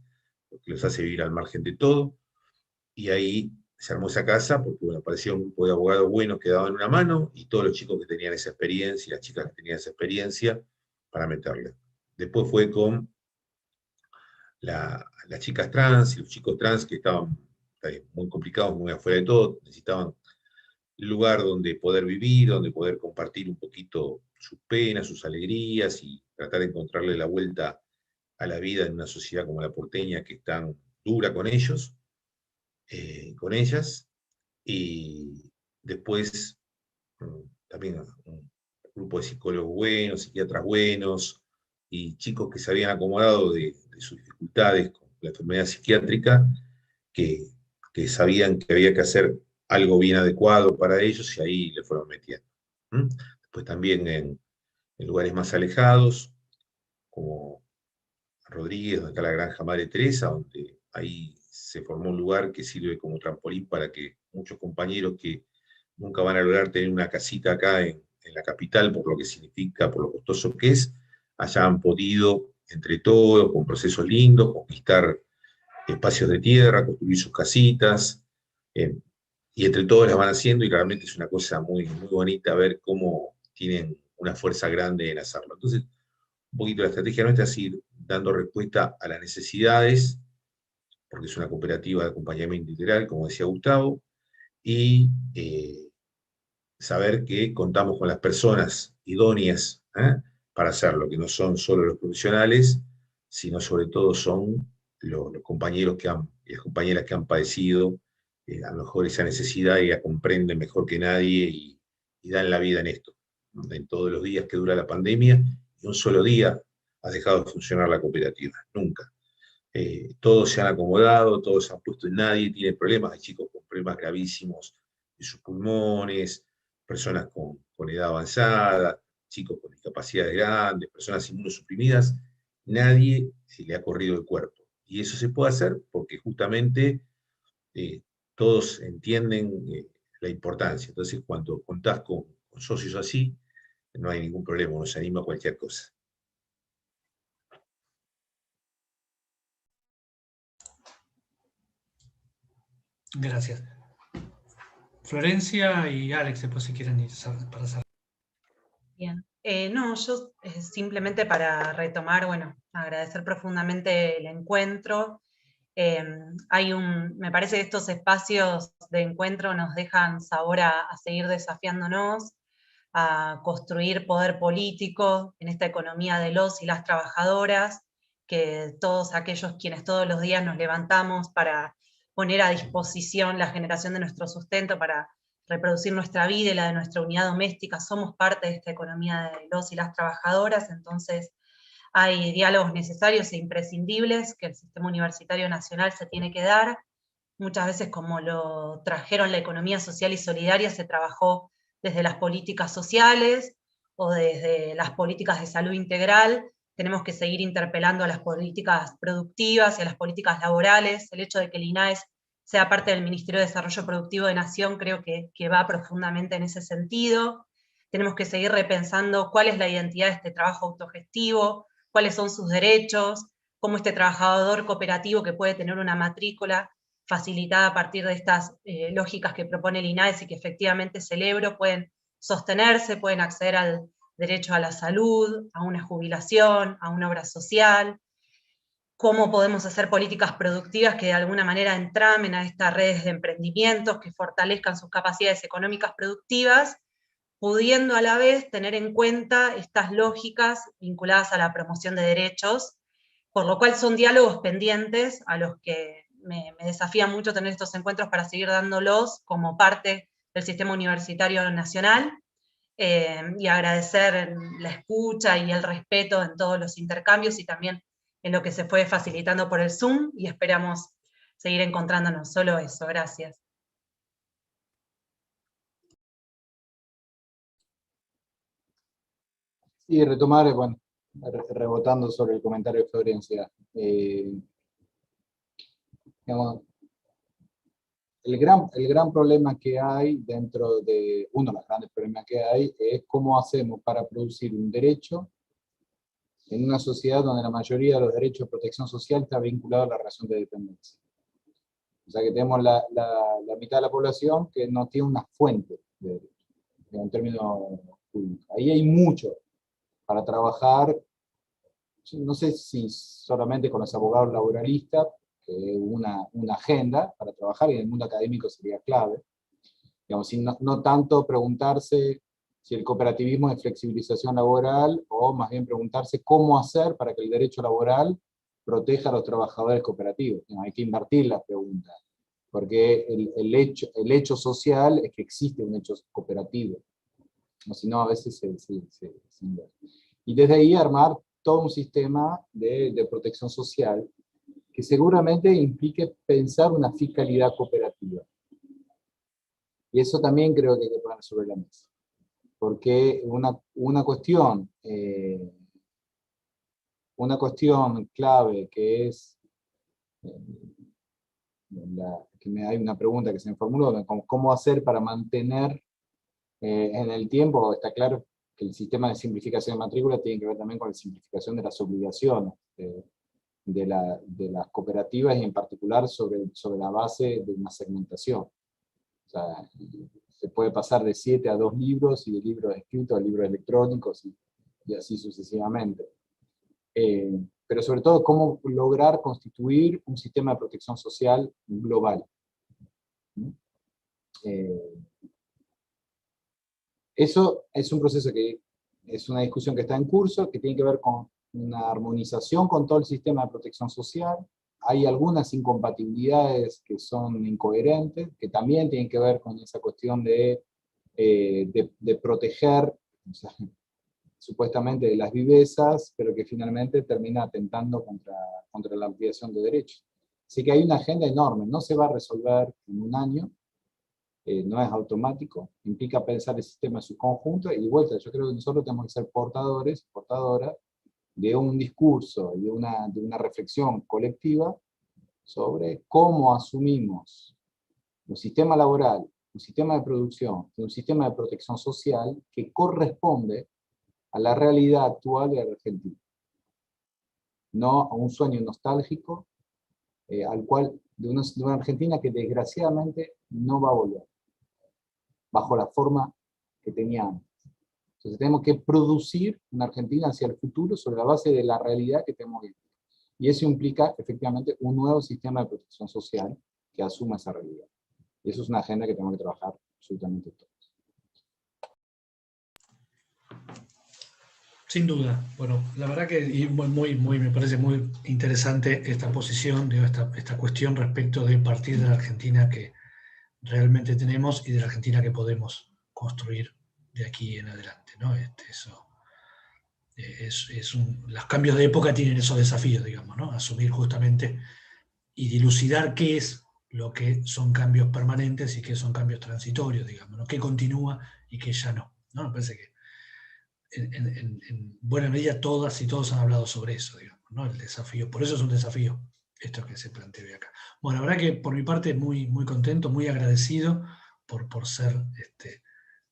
lo que los hace vivir al margen de todo. Y ahí se armó esa casa, porque bueno, aparecía un grupo de abogados buenos que daban una mano, y todos los chicos que tenían esa experiencia, y las chicas que tenían esa experiencia, para meterle. Después fue con las chicas trans y los chicos trans, que estaban muy complicados, muy afuera de todo, necesitaban lugar donde poder vivir, donde poder compartir un poquito sus penas, sus alegrías, y tratar de encontrarle la vuelta a la vida en una sociedad como la porteña, que es tan dura con ellos, con ellas. Y después también un grupo de psicólogos buenos, psiquiatras buenos, y chicos que se habían acomodado de sus dificultades con la enfermedad psiquiátrica, que sabían que había que hacer algo bien adecuado para ellos, y ahí le fueron metiendo. Después también en lugares más alejados, como Rodríguez, donde está la Granja Madre Teresa, donde ahí se formó un lugar que sirve como trampolín para que muchos compañeros que nunca van a lograr tener una casita acá en la capital, por lo que significa, por lo costoso que es, hayan podido, entre todos, con procesos lindos, conquistar espacios de tierra, construir sus casitas, y entre todos las van haciendo, y realmente es una cosa muy, muy bonita ver cómo tienen una fuerza grande en hacerlo. Entonces, un poquito la estrategia nuestra es ir dando respuesta a las necesidades, porque es una cooperativa de acompañamiento integral, como decía Gustavo, y saber que contamos con las personas idóneas para hacerlo, que no son solo los profesionales, sino sobre todo son los compañeros y las compañeras que han padecido a lo mejor esa necesidad, y la comprenden mejor que nadie, y dan la vida en esto. En todos los días que dura la pandemia, y un solo día ha dejado de funcionar la cooperativa, nunca. Todos se han acomodado, todos se han puesto, en nadie tiene problemas. Hay chicos con problemas gravísimos de sus pulmones, personas con edad avanzada, chicos con discapacidades grandes, personas inmunosuprimidas. Nadie se le ha corrido el cuerpo. Y eso se puede hacer porque justamente todos entienden la importancia. Entonces, cuando contás con socios así, no hay ningún problema, uno se anima a cualquier cosa. Gracias. Florencia y Alex, después si quieren ir para cerrar. Bien. No, yo simplemente para retomar, bueno, agradecer profundamente el encuentro. Me parece que estos espacios de encuentro nos dejan sabor a seguir desafiándonos, a construir poder político en esta economía de los y las trabajadoras, que todos aquellos quienes todos los días nos levantamos para poner a disposición la generación de nuestro sustento para reproducir nuestra vida y la de nuestra unidad doméstica, somos parte de esta economía de los y las trabajadoras, entonces hay diálogos necesarios e imprescindibles que el sistema universitario nacional se tiene que dar. Muchas veces, como lo trajeron la economía social y solidaria, se trabajó desde las políticas sociales o desde las políticas de salud integral. Tenemos que seguir interpelando a las políticas productivas y a las políticas laborales. El hecho de que el INAES sea parte del Ministerio de Desarrollo Productivo de Nación creo que va profundamente en ese sentido. Tenemos que seguir repensando cuál es la identidad de este trabajo autogestivo, cuáles son sus derechos, cómo este trabajador cooperativo que puede tener una matrícula facilitada a partir de estas lógicas que propone el INAES y que efectivamente celebro, pueden sostenerse, pueden acceder al derecho a la salud, a una jubilación, a una obra social, cómo podemos hacer políticas productivas que de alguna manera entramen a estas redes de emprendimientos, que fortalezcan sus capacidades económicas productivas, pudiendo a la vez tener en cuenta estas lógicas vinculadas a la promoción de derechos, por lo cual son diálogos pendientes a los que me desafía mucho tener estos encuentros para seguir dándolos como parte del sistema universitario nacional, y agradecer la escucha y el respeto en todos los intercambios y también en lo que se fue facilitando por el Zoom, y esperamos seguir encontrándonos. Solo eso, gracias. Y retomar, bueno, rebotando sobre el comentario de Florencia. Digamos, el gran problema que hay dentro de, uno de los grandes problemas que hay, es cómo hacemos para producir un derecho en una sociedad donde la mayoría de los derechos de protección social está vinculado a la relación de dependencia. O sea que tenemos la mitad de la población que no tiene una fuente de derecho, en términos públicos. Ahí hay mucho para trabajar, no sé si solamente con los abogados laboralistas, que una agenda para trabajar, y en el mundo académico sería clave. Digamos, no tanto preguntarse si el cooperativismo es flexibilización laboral, o más bien preguntarse cómo hacer para que el derecho laboral proteja a los trabajadores cooperativos. Hay que invertir la pregunta, porque el hecho social es que existe un hecho cooperativo, o si no a veces se invierte. Y desde ahí armar todo un sistema de protección social que seguramente implique pensar una fiscalidad cooperativa. Y eso también creo que hay que poner sobre la mesa. Porque una cuestión clave que es, hay una pregunta que se me formuló, ¿cómo hacer para mantener en el tiempo? Está claro que el sistema de simplificación de matrícula tiene que ver también con la simplificación de las obligaciones de las cooperativas, y en particular sobre la base de una segmentación. O sea, se puede pasar de 7 a 2 libros, y de libros escritos a libros electrónicos, y así sucesivamente. Pero sobre todo, cómo lograr constituir un sistema de protección social global. Eso es un proceso que es una discusión que está en curso, que tiene que ver con una armonización con todo el sistema de protección social. Hay algunas incompatibilidades que son incoherentes, que también tienen que ver con esa cuestión de proteger, o sea, supuestamente de las vivezas, pero que finalmente termina atentando contra la ampliación de derechos. Así que hay una agenda enorme, no se va a resolver en un año, no es automático, implica pensar el sistema en su conjunto, y de vuelta, yo creo que nosotros tenemos que ser portadoras de un discurso y de una reflexión colectiva sobre cómo asumimos un sistema laboral, un sistema de producción, un sistema de protección social que corresponde a la realidad actual de la Argentina. No a un sueño nostálgico, de una Argentina que desgraciadamente no va a volver, bajo la forma que tenía antes. Entonces tenemos que producir una Argentina hacia el futuro sobre la base de la realidad que tenemos hoy. Y eso implica efectivamente un nuevo sistema de protección social que asuma esa realidad. Y eso es una agenda que tenemos que trabajar absolutamente todos. Sin duda. Bueno, la verdad que me parece muy interesante esta posición, esta cuestión respecto de partir de la Argentina que realmente tenemos y de la Argentina que podemos construir de aquí en adelante, ¿no? Los cambios de época tienen esos desafíos, digamos, ¿no? Asumir justamente y dilucidar qué es lo que son cambios permanentes y qué son cambios transitorios, digamos, ¿no? Qué continúa y qué ya no, ¿no? Me parece que en buena medida todas y todos han hablado sobre eso, digamos, ¿no? El desafío, por eso es un desafío esto que se plantea hoy acá. Bueno, la verdad que por mi parte muy, muy contento, muy agradecido por ser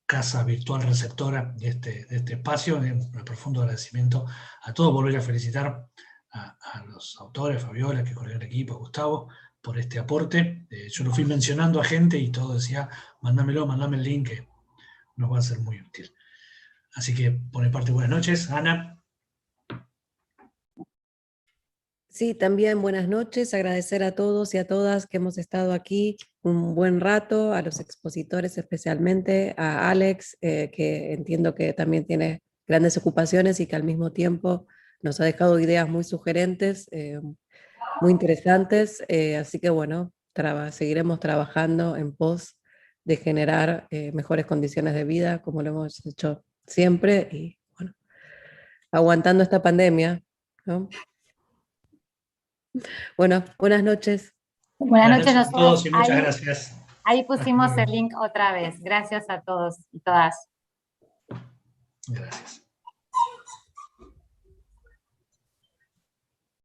casa virtual receptora de este espacio. Un profundo agradecimiento a todos. Volver a felicitar a los autores, Fabiola, que corrió el equipo, a Gustavo, por este aporte. Yo lo fui mencionando a gente y todo decía, mándame el link, que nos va a ser muy útil. Así que, por mi parte, buenas noches. Ana. Sí, también buenas noches, agradecer a todos y a todas que hemos estado aquí un buen rato, a los expositores especialmente, a Alex, que entiendo que también tiene grandes ocupaciones y que al mismo tiempo nos ha dejado ideas muy sugerentes, muy interesantes, así que bueno, seguiremos trabajando en pos de generar mejores condiciones de vida, como lo hemos hecho siempre, y bueno, aguantando esta pandemia, ¿no? Bueno, buenas noches. Buenas noches a todos y muchas ahí, gracias. ahí pusimos el link otra vez. Gracias a todos y todas. Gracias.